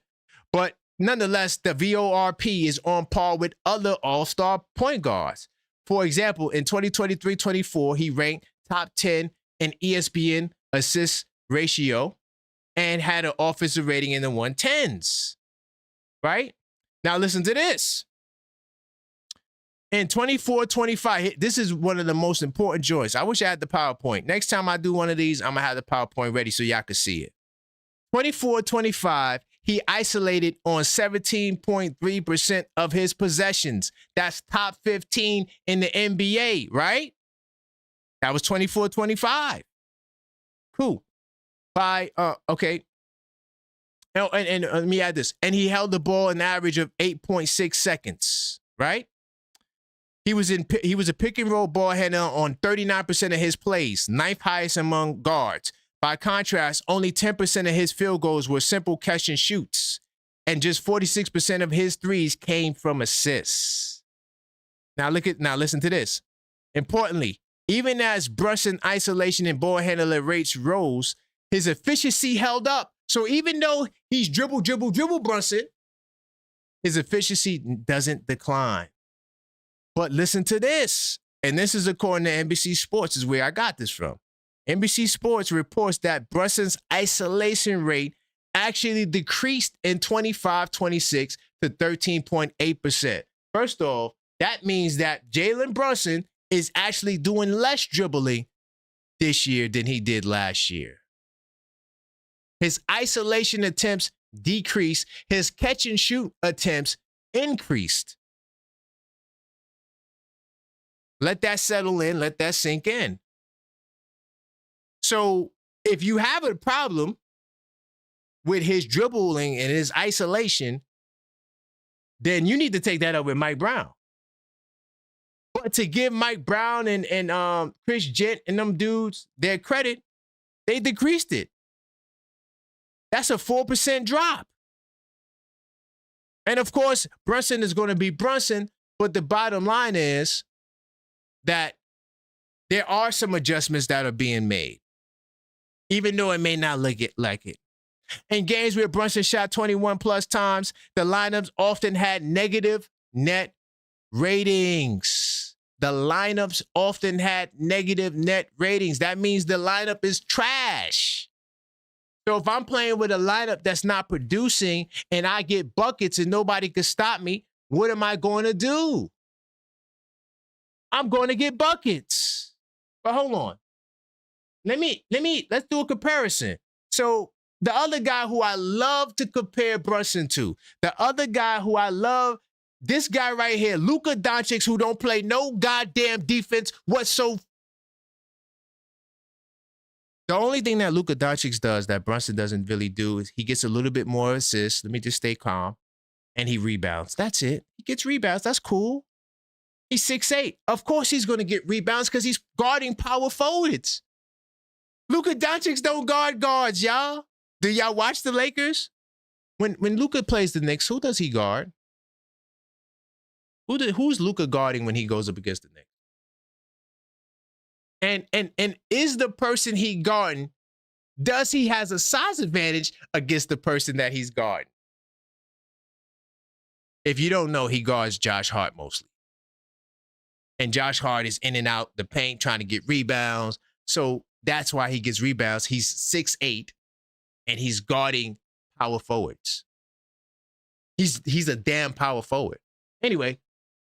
But nonetheless, the VORP is on par with other all-star point guards. For example, in 2023-24, he ranked top 10 in ESPN assist ratio and had an offensive rating in the 110s, right? Now listen to this. In 24-25, this is one of the most important joints. I wish I had the PowerPoint. Next time I do one of these, I'm going to have the PowerPoint ready so y'all can see it. 24-25, he isolated on 17.3% of his possessions. That's top 15 in the NBA, right? That was 24-25. Cool. Okay. And let me add this. And he held the ball an average of 8.6 seconds, right? He was a pick and roll ball handler on 39% of his plays, ninth highest among guards. By contrast, only 10% of his field goals were simple catch and shoots, and just 46% of his threes came from assists. Now listen to this. Importantly, even as Brunson isolation and ball handler rates rose, his efficiency held up. So even though he's dribble Brunson, his efficiency doesn't decline. But listen to this, and this is according to NBC Sports, is where I got this from. NBC Sports reports that Brunson's isolation rate actually decreased in 25-26 to 13.8%. First off, that means that Jalen Brunson is actually doing less dribbling this year than he did last year. His isolation attempts decreased. His catch and shoot attempts increased. Let that settle in. Let that sink in. So if you have a problem with his dribbling and his isolation, then you need to take that up with Mike Brown. But to give Mike Brown and Chris Gent and them dudes their credit, they decreased it. That's a 4% drop. And of course, Brunson is going to be Brunson, but the bottom line is that there are some adjustments that are being made, even though it may not look like it. In games where Brunson shot 21 plus times, the lineups often had negative net ratings. The lineups often had negative net ratings. That means the lineup is trash. So if I'm playing with a lineup that's not producing and I get buckets and nobody can stop me, what am I going to do? I'm going to get buckets. But hold on. Let's do a comparison. So the other guy who I love to compare Brunson to, the other guy who I love, this guy right here, Luka Doncic, who don't play no goddamn defense whatsoever. The only thing that Luka Doncic does that Brunson doesn't really do is he gets a little bit more assists. Let me just stay calm. And he rebounds. That's it. He gets rebounds. That's cool. He's 6'8". Of course he's going to get rebounds because he's guarding power forwards. Luka Doncic don't guard guards, y'all. Do y'all watch the Lakers? When Luka plays the Knicks, who does he guard? Who's Luka guarding when he goes up against the Knicks? And is the person he guarding, does he has a size advantage against the person that he's guarding? If you don't know, he guards Josh Hart mostly. And Josh Hart is in and out the paint trying to get rebounds. So that's why he gets rebounds. He's 6'8", and he's guarding power forwards. He's a damn power forward. Anyway,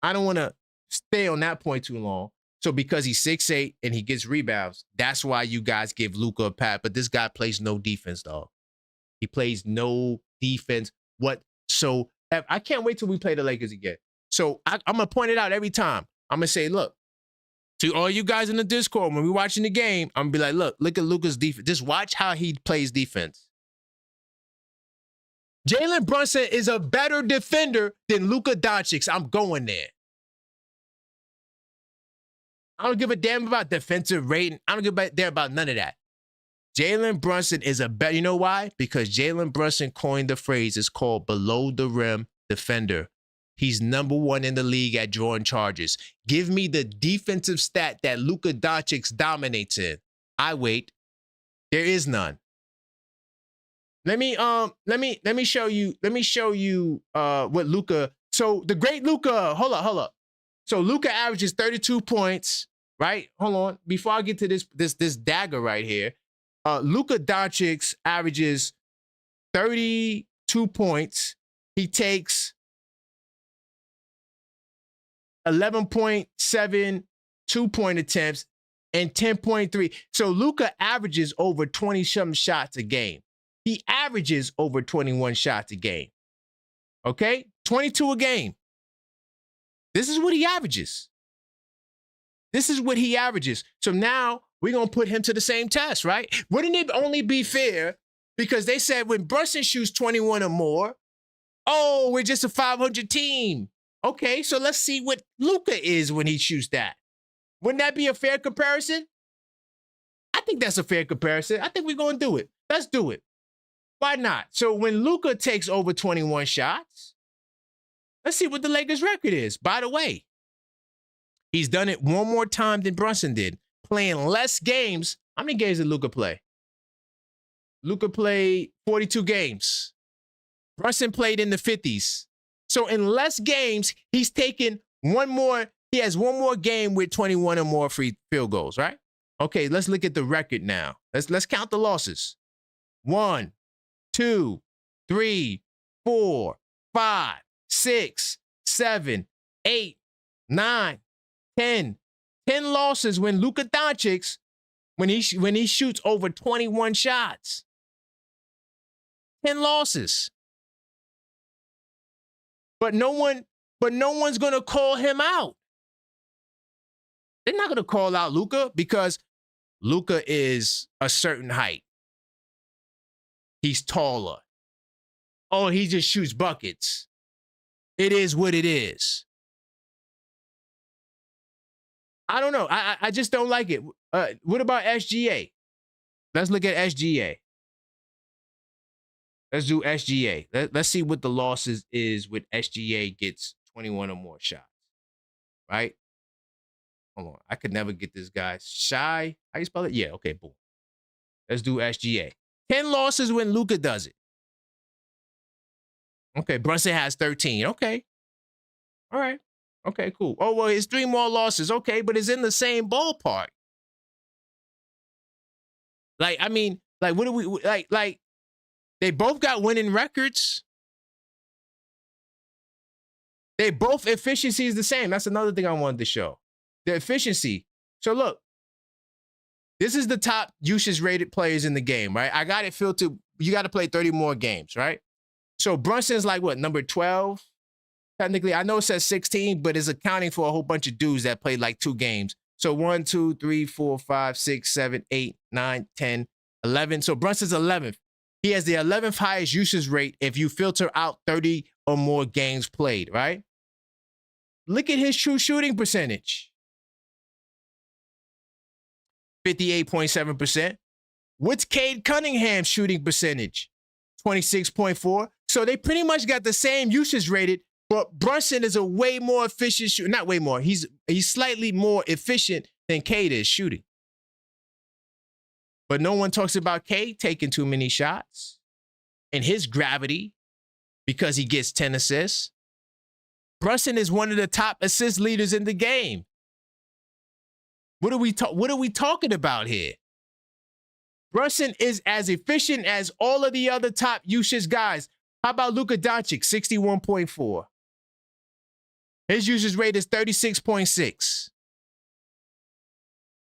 I don't want to stay on that point too long. So because he's 6'8" and he gets rebounds, that's why you guys give Luka a pat. But this guy plays no defense, dog. He plays no defense whatsoever. I can't wait till we play the Lakers again. So I'm going to point it out every time. I'm going to say, look, to all you guys in the Discord, when we're watching the game, I'm going to be like, look at Luka's defense. Just watch how he plays defense. Jalen Brunson is a better defender than Luka Doncic. I'm going there. I don't give a damn about defensive rating. I don't give a damn about none of that. Jalen Brunson is a better, you know why? Because Jalen Brunson coined the phrase, it's called below the rim defender. He's number one in the league at drawing charges. Give me the defensive stat that Luka Doncic dominates in. I wait. There is none. Let me show you what Luka. So the great Luka, hold up. So Luka averages 32 points, right? Hold on. Before I get to this dagger right here, Luka Doncic averages 32 points. He takes 11.7 two-point attempts and 10.3. So Luka averages over 20-something shots a game. He averages over 21 shots a game. Okay? 22 a game. This is what he averages. This is what he averages. So now we're going to put him to the same test, right? Wouldn't it only be fair because they said when Brunson shoots 21 or more, oh, we're just a 500 team. Okay, so let's see what Luka is when he shoots that. Wouldn't that be a fair comparison? I think that's a fair comparison. I think we're going to do it. Let's do it. Why not? So when Luka takes over 21 shots, let's see what the Lakers' record is. By the way, he's done it one more time than Brunson did, playing less games. How many games did Luka play? Luka played 42 games. Brunson played in the 50s. So in less games, he's taken one more. He has one more game with 21 or more free field goals, right? Okay, let's look at the record now. Let's count the losses. 1, 2, 3, 4, 5, 6, 7, 8, 9, 10. 10 losses when Luka Doncic, when he shoots over 21 shots. 10 losses. But no one's gonna call him out. They're not gonna call out Luka because Luka is a certain height. He's taller. Oh, he just shoots buckets. It is what it is. I don't know. I just don't like it. What about SGA? Let's look at SGA. Let's do SGA. Let's see what the losses is with SGA gets 21 or more shots. Right? Hold on. I could never get this guy. Shy. How you spell it? Yeah, okay, boom. Let's do SGA. 10 losses when Luka does it. Okay, Brunson has 13. Okay. All right. Okay, cool. Oh, well, it's 3 more losses. Okay, but it's in the same ballpark. Like, I mean, like, what do we, like, they both got winning records. They both efficiency is the same. That's another thing I wanted to show. the efficiency. So look, this is the top usage rated players in the game, right? I got it filtered. You got to play 30 more games, right? So Brunson's like what, number 12? Technically, I know it says 16, but it's accounting for a whole bunch of dudes that played like 2 games. So 1, 2, 3, 4, 5, 6, 7, 8, 9, 10, 11. So Brunson's 11th. He has the 11th highest usage rate if you filter out 30 or more games played, right? Look at his true shooting percentage. 58.7%. What's Cade Cunningham's shooting percentage? 26.4. So they pretty much got the same usage rated, but Brunson is a way more efficient shooter. Not way more. He's slightly more efficient than Cade is shooting. But no one talks about Cade taking too many shots and his gravity because he gets 10 assists. Brunson is one of the top assist leaders in the game. What are we talking about here? Brunson is as efficient as all of the other top usage guys. How about Luka Doncic, 61.4? His usage rate is 36.6.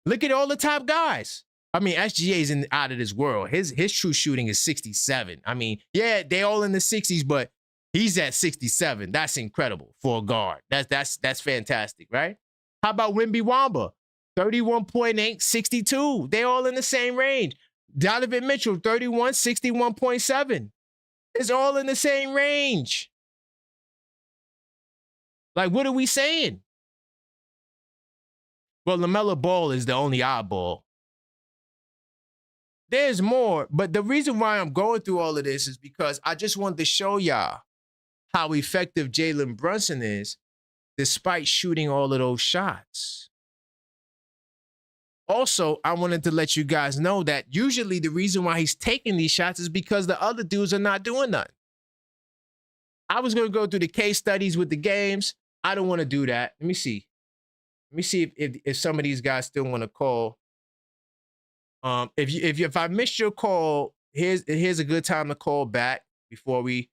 Look at all the top guys. I mean, SGA is out of this world. His true shooting is 67. I mean, yeah, they all in the 60s, but he's at 67. That's incredible for a guard. That's fantastic, right? How about Wemby Wamba? 31.8, 62. They all in the same range. Donovan Mitchell, 31, 61.7. It's all in the same range. Like, what are we saying? Well, LaMelo Ball is the only oddball. There's more, but the reason why I'm going through all of this is because I just wanted to show y'all how effective Jalen Brunson is despite shooting all of those shots. Also, I wanted to let you guys know that usually the reason why he's taking these shots is because the other dudes are not doing nothing. I was going to go through the case studies with the games. I don't want to do that. Let me see. Let me see if some of these guys still want to call. If I missed your call, here's a good time to call back before we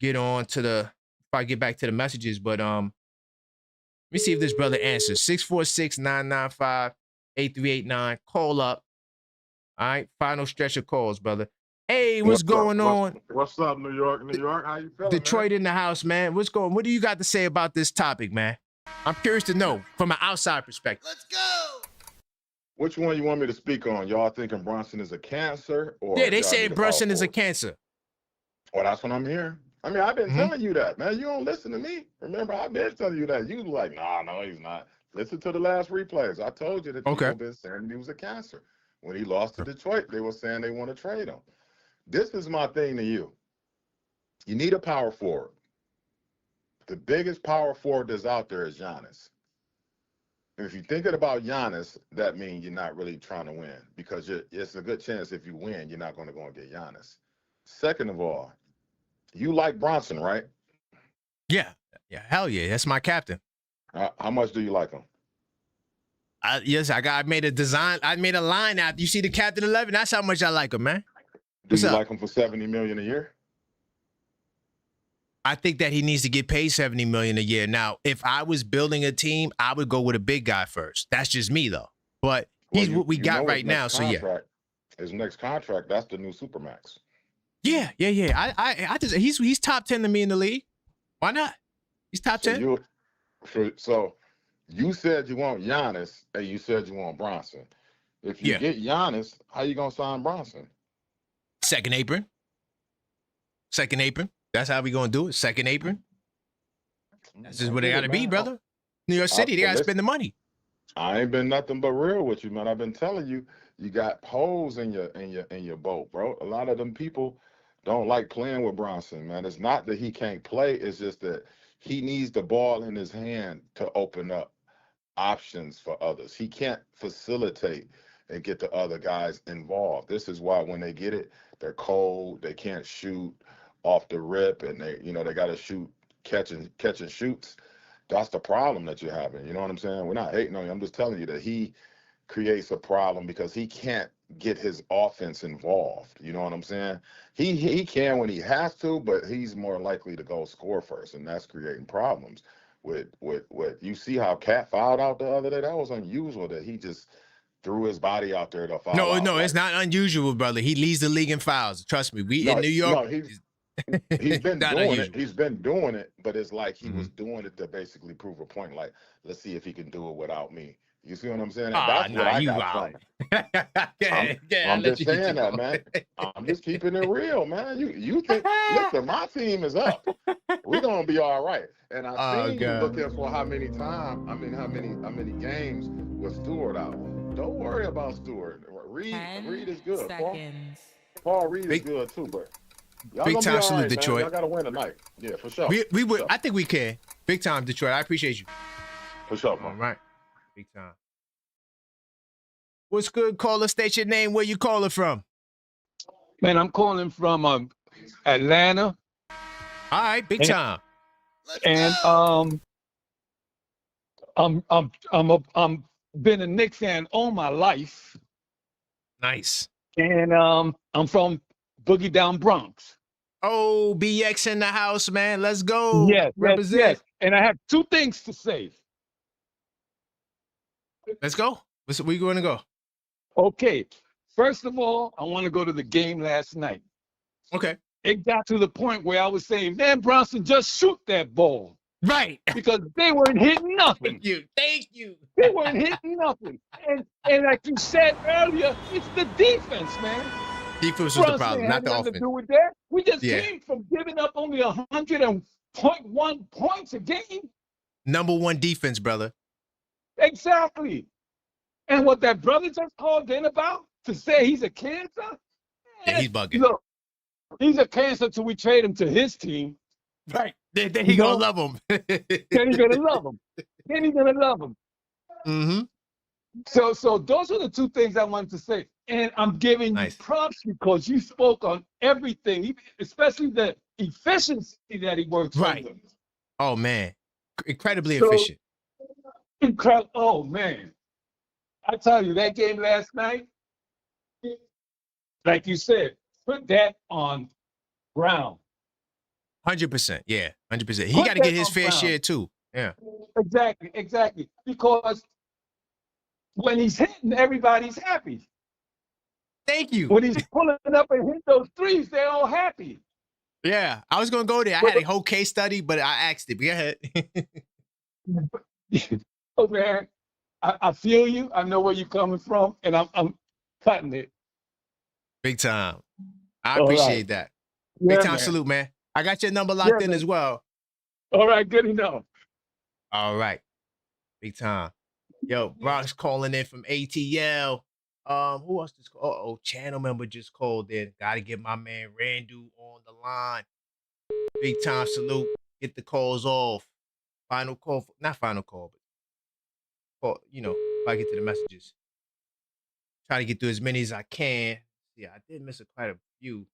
get on to if I get back to the messages. But let me see if this brother answers. 646-995-8389. Call up. All right. Final stretch of calls, brother. Hey, what's going on? What's up, New York? New York, how you feeling, Detroit man? in the house, man. What do you got to say about this topic, man? I'm curious to know from an outside perspective. Let's go. Which one you want me to speak on? Y'all thinking Brunson is a cancer? Or yeah, they saying Brunson is a cancer. Well, that's what I'm hearing. I mean, I've been telling you that, man. You don't listen to me. Remember, I've been telling you that. You like, no, he's not. Listen to the last replays. I told you that people have been saying he was a cancer. When he lost to Detroit, they were saying they want to trade him. This is my thing to you. You need a power forward. The biggest power forward that's out there is Giannis. If you're thinking about Giannis, that means you're not really trying to win because it's a good chance if you win, you're not going to go and get Giannis. Second of all, you like Brunson, right? Yeah, hell yeah, that's my captain. How much do you like him? Yes, I made a design. I made a line out. You see the captain 11? That's how much I like him, man. Do you like him for $70 million a year? I think that he needs to get paid $70 million a year. Now, if I was building a team, I would go with a bbig guy first. That's just me, though. But he's what we got right now. So yeah, his next contract, that's the new Supermax. Yeah. I just he's top 10 to me in the league. Why not? He's top 10. So you said you want Giannis, and you said you want Brunson. If you get Giannis, how you gonna sign Brunson? Second apron. That's how we gonna do it. Second apron. That's just what they gotta be, brother. New York City, they gotta spend the money. I ain't been nothing but real with you, man. I've been telling you, you got holes in your boat, bro. A lot of them people don't like playing with Brunson, man. It's not that he can't play, it's just that he needs the ball in his hand to open up options for others. He can't facilitate and get the other guys involved. This is why when they get it, they're cold, they can't shoot off the rip, and they got to shoot, catch and shoots. That's the problem that you're having. You know what I'm saying? We're not hating on you. I'm just telling you that he creates a problem because he can't get his offense involved. You know what I'm saying? He can when he has to, but he's more likely to go score first, and that's creating problems. you see how Cat fouled out the other day? That was unusual that he just threw his body out there to foul out. No, it's not unusual, brother. He leads the league in fouls. Trust me. We in New York. He's been not doing unusual. it. He's been doing it, but it's like he was doing it to basically prove a point. Like, let's see if he can do it without me. You see what I'm saying? That's what I got from it. I'm just saying that, man. I'm just keeping it real, man. You think, listen, my team is up. We're gonna be all right. And I seen you looking for how many games with Stewart out. Don't worry about Stewart. Reed is good. Paul Reed is good too, but big time salute, Detroit. Y'all gotta win tonight. Yeah, for sure. We would. I think we can. Big time, Detroit. I appreciate you. For sure, man. All right. Big time. What's good? Caller, state your name. Where you calling from? Man, I'm calling from Atlanta. All right, big time. And I'm been a Knicks fan all my life. Nice. And I'm from Boogie Down Bronx. Oh, BX in the house, man. Let's go. Yes, represent. yes. And I have two things to say. Let's go. Where you going to go? Okay. First of all, I want to go to the game last night. Okay. It got to the point where I was saying, man, Brunson, just shoot that ball. Right. Because they weren't hitting nothing. Thank you. They weren't hitting nothing. And like you said earlier, it's the defense, man. Defense was the problem, not the offense. To do with that. We just came from giving up only 100.1 points a game. Number one defense, brother. Exactly. And what that brother just called in about to say he's a cancer? Yeah, he's bugging. Look, he's a cancer till we trade him to his team. Right. Then he gonna love him. Then he's gonna love him. Then he's gonna love him. Mm-hmm. So those are the two things I wanted to say. And I'm giving you props because you spoke on everything, especially the efficiency that he works right. with. Oh man. Incredibly efficient. Incredible. Oh man. I tell you, that game last night, like you said, put that on Brown. 100%. Yeah, 100%. He got to get his fair share too. Yeah. Exactly. Because when he's hitting, everybody's happy. Thank you. When he's pulling up and hitting those threes, they're all happy. Yeah, I was going to go there. I had a whole case study, but I asked it. Go ahead. Oh, man, I feel you. I know where you're coming from, and I'm cutting it. Big time. I appreciate that. Big time salute, man. I got your number locked in as well. All right, good enough. All right. Big time. Yo, Bronx calling in from ATL. Who else just called? Oh, channel member just called in. Gotta get my man Randu on the line. Big time salute. Get the calls off. Final call, not final call, but call, if I get to the messages. Try to get through as many as I can. Yeah, I did miss quite a few.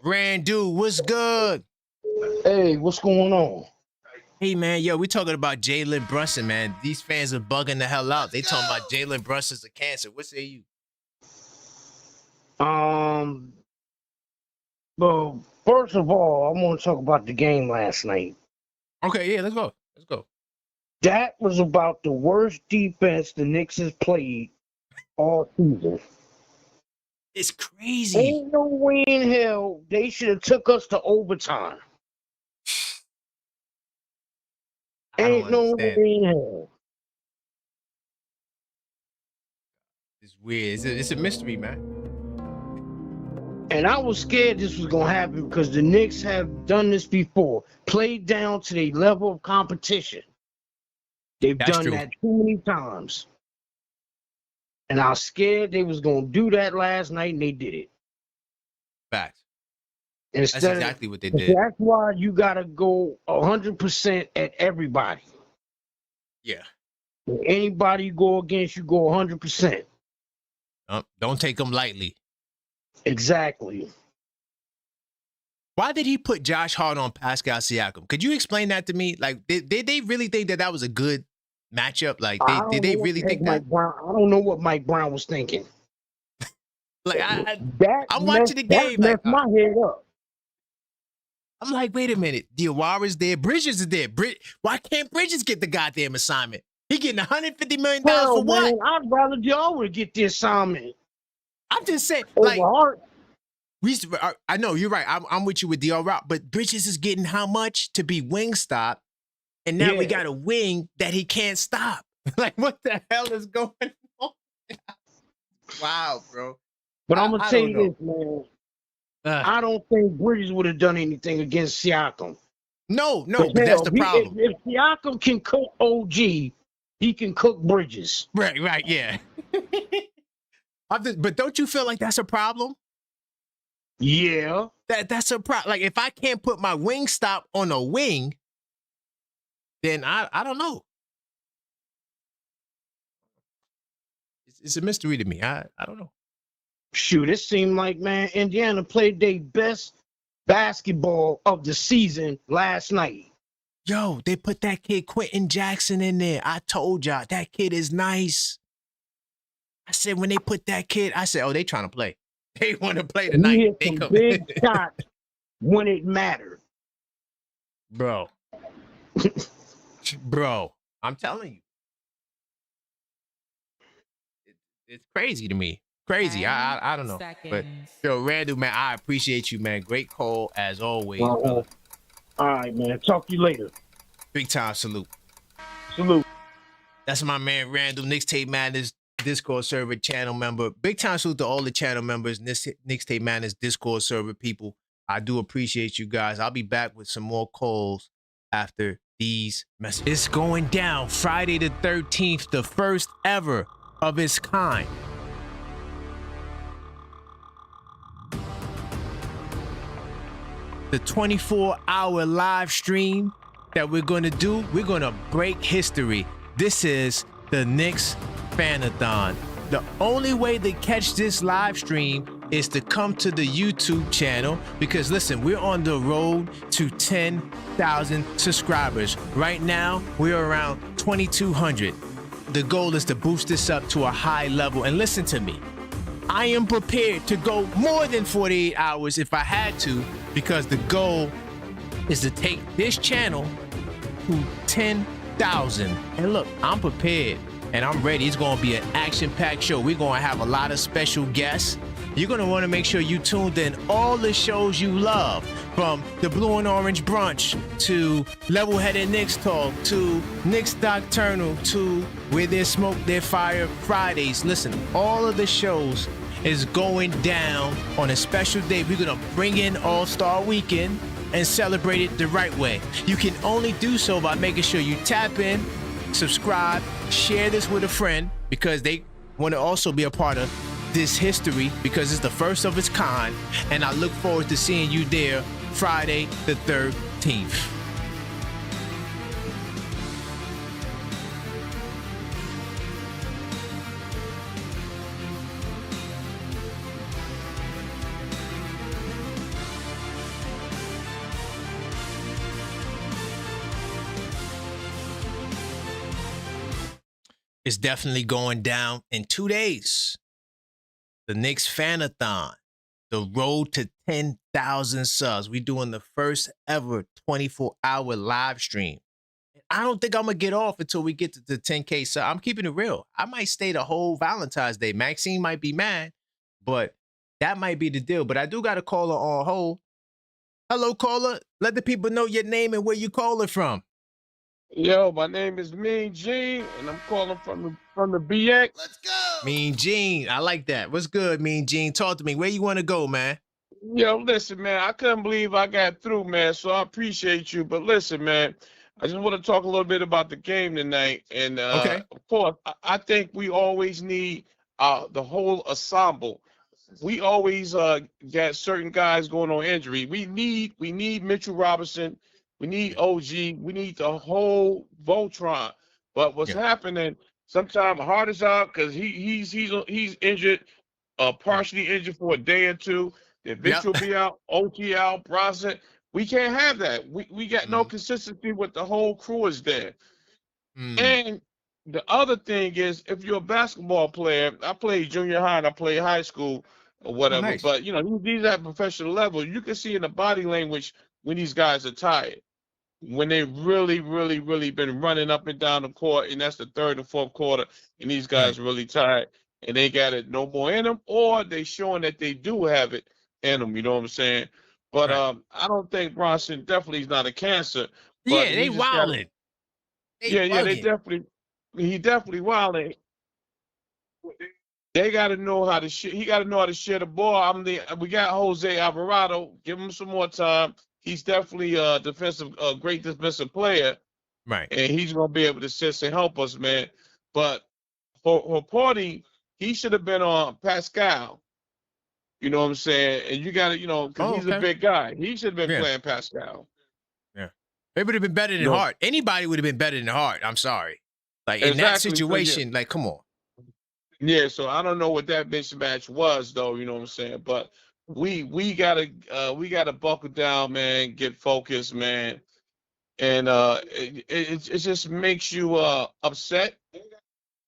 Randu, what's good? Hey, what's going on? Hey, man, yo, we talking about Jalen Brunson, man. These fans are bugging the hell out. They talking about Jalen Brunson's a cancer. What say you? Well, first of all, I want to talk about the game last night. Okay, yeah, let's go. That was about the worst defense the Knicks has played all season. It's crazy. Ain't no way in hell they should have took us to overtime. Ain't no way in hell. It's weird. It's a mystery, man. And I was scared this was going to happen because the Knicks have done this before. Played down to their level of competition. They've done that too many times. And I was scared they was going to do that last night, and they did it. Facts. That's exactly what they did. That's why you got to go 100% at everybody. Yeah. When anybody you go against, you go 100%. Don't take them lightly. Exactly. Why did he put Josh Hart on Pascal Siakam? Could you explain that to me? Like, did they really think that was a good matchup? Like, did they really think that? I don't know what Mike Brown was thinking. Like, I'm watching the game. That messed my head up. I'm like, wait a minute. Diawara's there. Bridges is there. Why can't Bridges get the goddamn assignment? He getting $150 million for what? Man, I'd rather Diawara get the assignment. I'm just saying, over like, Hart. I know you're right. I'm with you with Diawara, but Bridges is getting how much to be wing stop, and now we got a wing that he can't stop. Like, what the hell is going on? Wow, bro. But I'm gonna say this, man. I don't think Bridges would have done anything against Siakam. No, but that's the problem. If Siakam can cook OG, he can cook Bridges. Right, yeah. But don't you feel like that's a problem? Yeah. That's a problem. Like, if I can't put my wing stop on a wing, then I don't know. It's a mystery to me. I don't know. Shoot, it seemed like, man, Indiana played their best basketball of the season last night. Yo, they put that kid Quentin Jackson in there. I told y'all, that kid is nice. I said, when they put that kid, I said, oh, they trying to play. They want to play tonight. He hit some big shots when it mattered. Bro. Bro, I'm telling you. It's crazy to me. Crazy. I don't know. But yo, Randall, man, I appreciate you, man. Great call as always. All right, man. Talk to you later. Big time salute. Salute. That's my man Randall, Knicks Tape Madness Discord server channel member. Big time salute to all the channel members, Knicks Tape Madness Discord server people. I do appreciate you guys. I'll be back with some more calls after these messages. It's going down Friday the 13th, the first ever of its kind. The 24-hour live stream that we're going to do, we're going to break history. This is the Knicks Fanathon. The only way to catch this live stream is to come to the YouTube channel because, listen, we're on the road to 10,000 subscribers. Right now, we're around 2,200. The goal is to boost this up to a high level. And listen to me. I am prepared to go more than 48 hours if I had to, because the goal is to take this channel to 10,000. And look, I'm prepared and I'm ready. It's going to be an action-packed show. We're going to have a lot of special guests. You're going to want to make sure you tuned in all the shows you love, from the Blue and Orange Brunch to Level-Headed Knicks Talk to Knicks Nocturnal to Where There's Smoke, There's Fire Fridays. Listen, all of the shows is going down on a special day. We're going to bring in All-Star Weekend and celebrate it the right way. You can only do so by making sure you tap in, subscribe, share this with a friend, because they want to also be a part of this history, because it's the first of its kind. And I look forward to seeing you there Friday the 13th. It's definitely going down in 2 days. The Knicks Fanathon, the road to 10,000 subs. We're doing the first ever 24-hour live stream. I don't think I'm going to get off until we get to the 10K sub. I'm keeping it real. I might stay the whole Valentine's Day. Maxine might be mad, but that might be the deal. But I do got a caller on hold. Hello, caller. Let the people know your name and where you calling from. Yo, my name is Mean Gene, and I'm calling from the BX. Let's go. Mean Gene, I like that. What's good, Mean Gene? Talk to me. Where you want to go, man? Yo, listen, man, I couldn't believe I got through, man, so I appreciate you. But listen, man, I just want to talk a little bit about the game tonight. And, okay. Of course, I think we always need the whole ensemble. We always got certain guys going on injury. We need Mitchell Robinson. We need OG. We need the whole Voltron. But what's happening? Sometimes Hart is out because he's injured, partially injured for a day or two. Then Mitchell will be out, OG out, Brunson. We can't have that. We got no consistency with the whole crew is there. And the other thing is, if you're a basketball player, I played junior high and I played high school or whatever. Oh, nice. But you know, these at professional level, you can see in the body language when these guys are tired. When they really, really, really been running up and down the court, and that's the third and fourth quarter, and these guys are really tired, and they got it no more in them, or they showing that they do have it in them. You know what I'm saying? But I don't think Bronson definitely is not a cancer. But Yeah, they he just got. wildin'. They definitely. He definitely wilding. They got to know how to share. He got to know how to share the ball. We got Jose Alvarado. Give him some more time. He's definitely a great defensive player. Right. And he's gonna be able to assist and help us, man. But for Party, he should have been on Pascal. You know what I'm saying? And you got to, because he's a big guy. He should have been playing Pascal. Yeah. It would have been better than Hart. Anybody would have been better than Hart. I'm sorry. Like in that situation, like, come on. Yeah, so I don't know what that mismatch was, though. You know what I'm saying? But we gotta buckle down, man. Get focused, man. And it just makes you upset.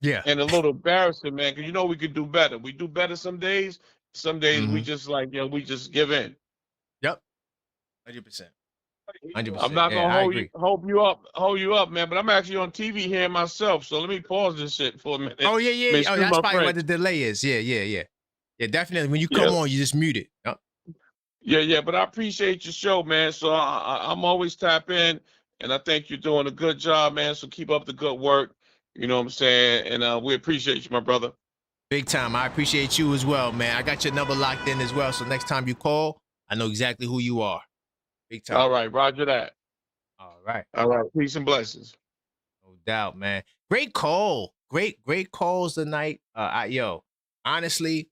Yeah. And a little embarrassing, man, because we could do better. We do better some days. Some days we just we just give in. Yep. 100%. 100%. I'm not gonna hold you up, man. But I'm actually on TV here myself, so let me pause this shit for a minute. Oh yeah. Oh, that's probably what the delay is. Yeah. Yeah, definitely. When you come on, you just mute it. Yep. Yeah. But I appreciate your show, man. So I'm always tap in, and I think you're doing a good job, man. So keep up the good work. You know what I'm saying? And we appreciate you, my brother. Big time. I appreciate you as well, man. I got your number locked in as well. So next time you call, I know exactly who you are. Big time. All right. Roger that. All right. Peace and blessings. No doubt, man. Great call. Great calls tonight. Honestly,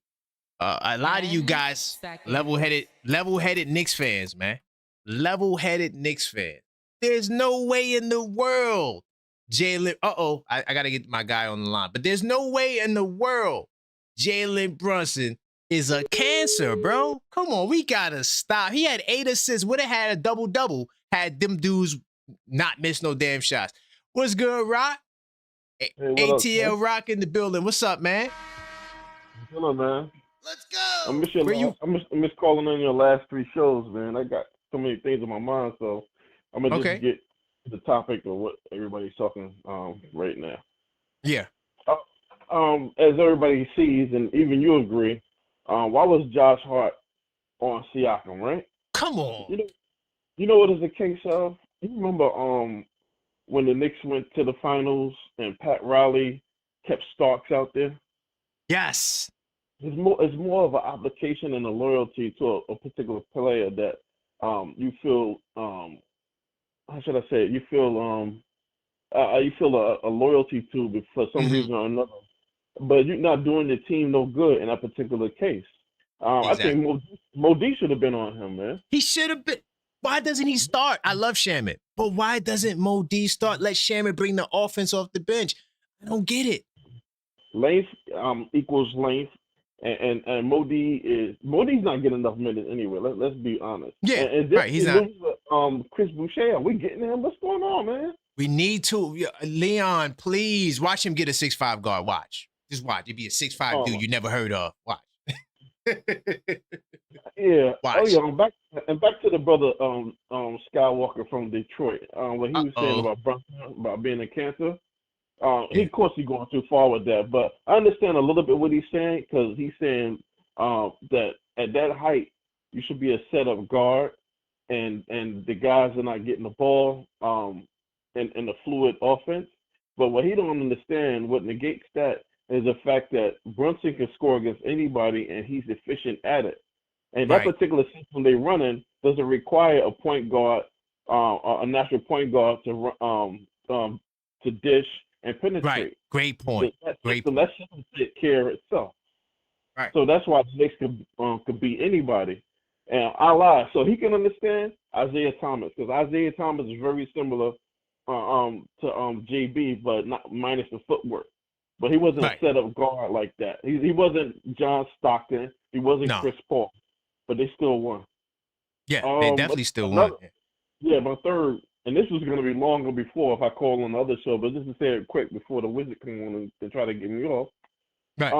a lot of you guys level-headed Knicks fans, man. Level-headed Knicks fans. There's no way in the world Jalen, I got to get my guy on the line. But there's no way in the world Jalen Brunson is a cancer, bro. Come on, we got to stop. He had 8 assists. Would have had a double-double had them dudes not missed no damn shots. What's good, Rock? Hey, what ATL up, Rock in the building. What's up, man? Hello, man. Let's go. I miss calling on your last 3 shows, man. I got so many things in my mind, so I'm gonna just get the topic of what everybody's talking right now. Yeah. As everybody sees, and even you agree, why was Josh Hart on Siakam, right? Come on. You know what is the case of? You remember when the Knicks went to the finals and Pat Riley kept Starks out there? Yes. It's more of an obligation and a loyalty to a particular player that you feel how should I say it? You feel a loyalty to for some reason or another, but you're not doing the team no good in that particular case. Exactly. I think Mo D should have been on him, man. He should have been. Why doesn't he start? I love Shaman, but why doesn't Mo D start? Let Shaman bring the offense off the bench. I don't get it. Length equals length. And Mo D's not getting enough minutes anyway. Let's be honest. Yeah, and right. He's not. Chris Boucher, are we getting him? What's going on, man? We need to. Leon, please watch him get a 6'5" guard. Watch. Just watch. He'd be a 6'5" dude you never heard of. Watch. Yeah. Watch. Oh yeah. Back to the brother Skywalker from Detroit. What he was saying about Brunson, about being a cancer. Of course, he's going too far with that, but I understand a little bit what he's saying, because he's saying that at that height, you should be a set-up guard, and the guys are not getting the ball in the fluid offense. But what he don't understand, what negates that, is the fact that Brunson can score against anybody, and he's efficient at it. And that particular system they're running doesn't require a point guard, a natural point guard to dish and penetrate. Right. Great point. That system take care of itself. Right. So that's why the Knicks could beat anybody. And I lie. So he can understand Isaiah Thomas, because Isaiah Thomas is very similar to JB, but not minus the footwork. But he wasn't a set-up guard like that. He wasn't John Stockton. He wasn't Chris Paul. But they still won. Yeah, they definitely still won. Yeah, my third. And this was going to be longer before if I call on the other show, but just to say it quick before the Wizard come on and try to get me off. Right.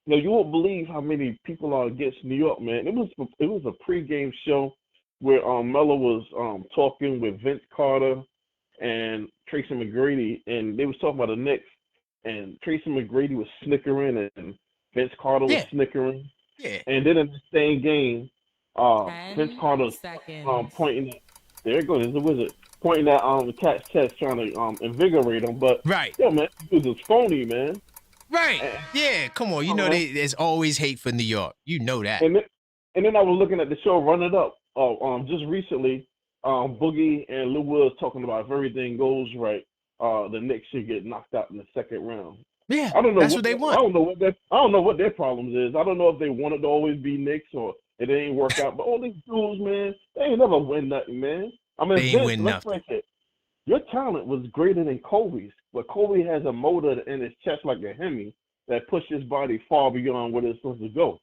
You won't believe how many people are against New York, man. It was a pregame show where Melo was talking with Vince Carter and Tracy McGrady, and they was talking about the Knicks, and Tracy McGrady was snickering and Vince Carter was snickering. Yeah. And then in the same game, Vince Carter was pointing at, there it goes, the Wizard, pointing at the cat's chest, trying to invigorate him. But yo, man, this is phony, man. Right. Yeah, come on. You know there's always hate for New York. You know that. And then I was looking at the show Run It Up just recently. Boogie and Lou Wills talking about if everything goes right, the Knicks should get knocked out in the second round. Yeah, I don't know that's what they want. I don't know what their problems is. I don't know if they wanted to always be Knicks or it didn't work out. But all these dudes, man, they ain't never win nothing, man. I mean, they ain't win nothing. Your talent was greater than Kobe's, but Kobe has a motor in his chest like a Hemi that pushes his body far beyond where it's supposed to go.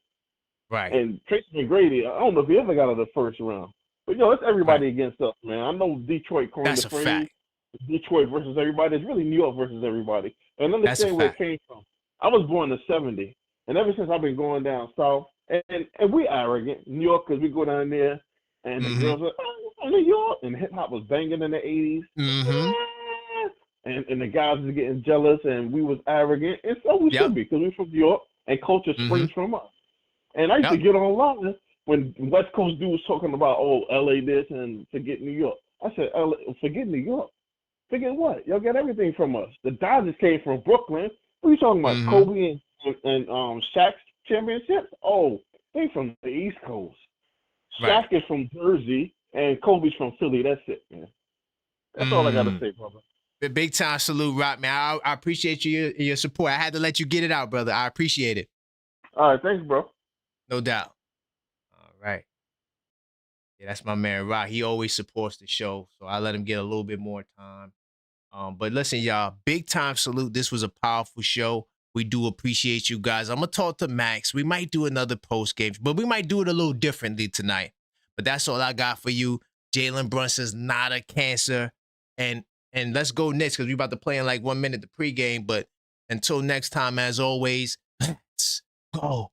Right. And Tracy McGrady, I don't know if he ever got out of the first round. But, it's everybody against us, man. I know Detroit coined the phrase. Detroit versus everybody. It's really New York versus everybody. And understand where it came from. I was born in '70, and ever since I've been going down south, and we arrogant. New York, because we go down there, and the girls are, oh, New York, and hip-hop was banging in the 80s. And the guys was getting jealous, and we was arrogant, and so we should be, because we're from New York, and culture springs from us. And I used to get online when West Coast dudes talking about, L.A. this, and forget New York. I said, forget New York. Forget what? Y'all get everything from us. The Dodgers came from Brooklyn. What are you talking about? Kobe and Shaq's championships? Oh, they from the East Coast. Shaq is from Jersey, and Kobe's from Philly. That's it, man. That's all I got to say, brother. The big time salute, Rock, man. I appreciate your support. I had to let you get it out, brother. I appreciate it. All right, thanks, bro. No doubt. All right. Yeah, that's my man, Rock. He always supports the show, so I let him get a little bit more time. But listen, y'all, big time salute. This was a powerful show. We do appreciate you guys. I'm going to talk to Max. We might do another post game, but we might do it a little differently tonight. But that's all I got for you. Jalen Brunson's not a cancer. And let's go Knicks, because we're about to play in like 1 minute the pregame. But until next time, as always, let's go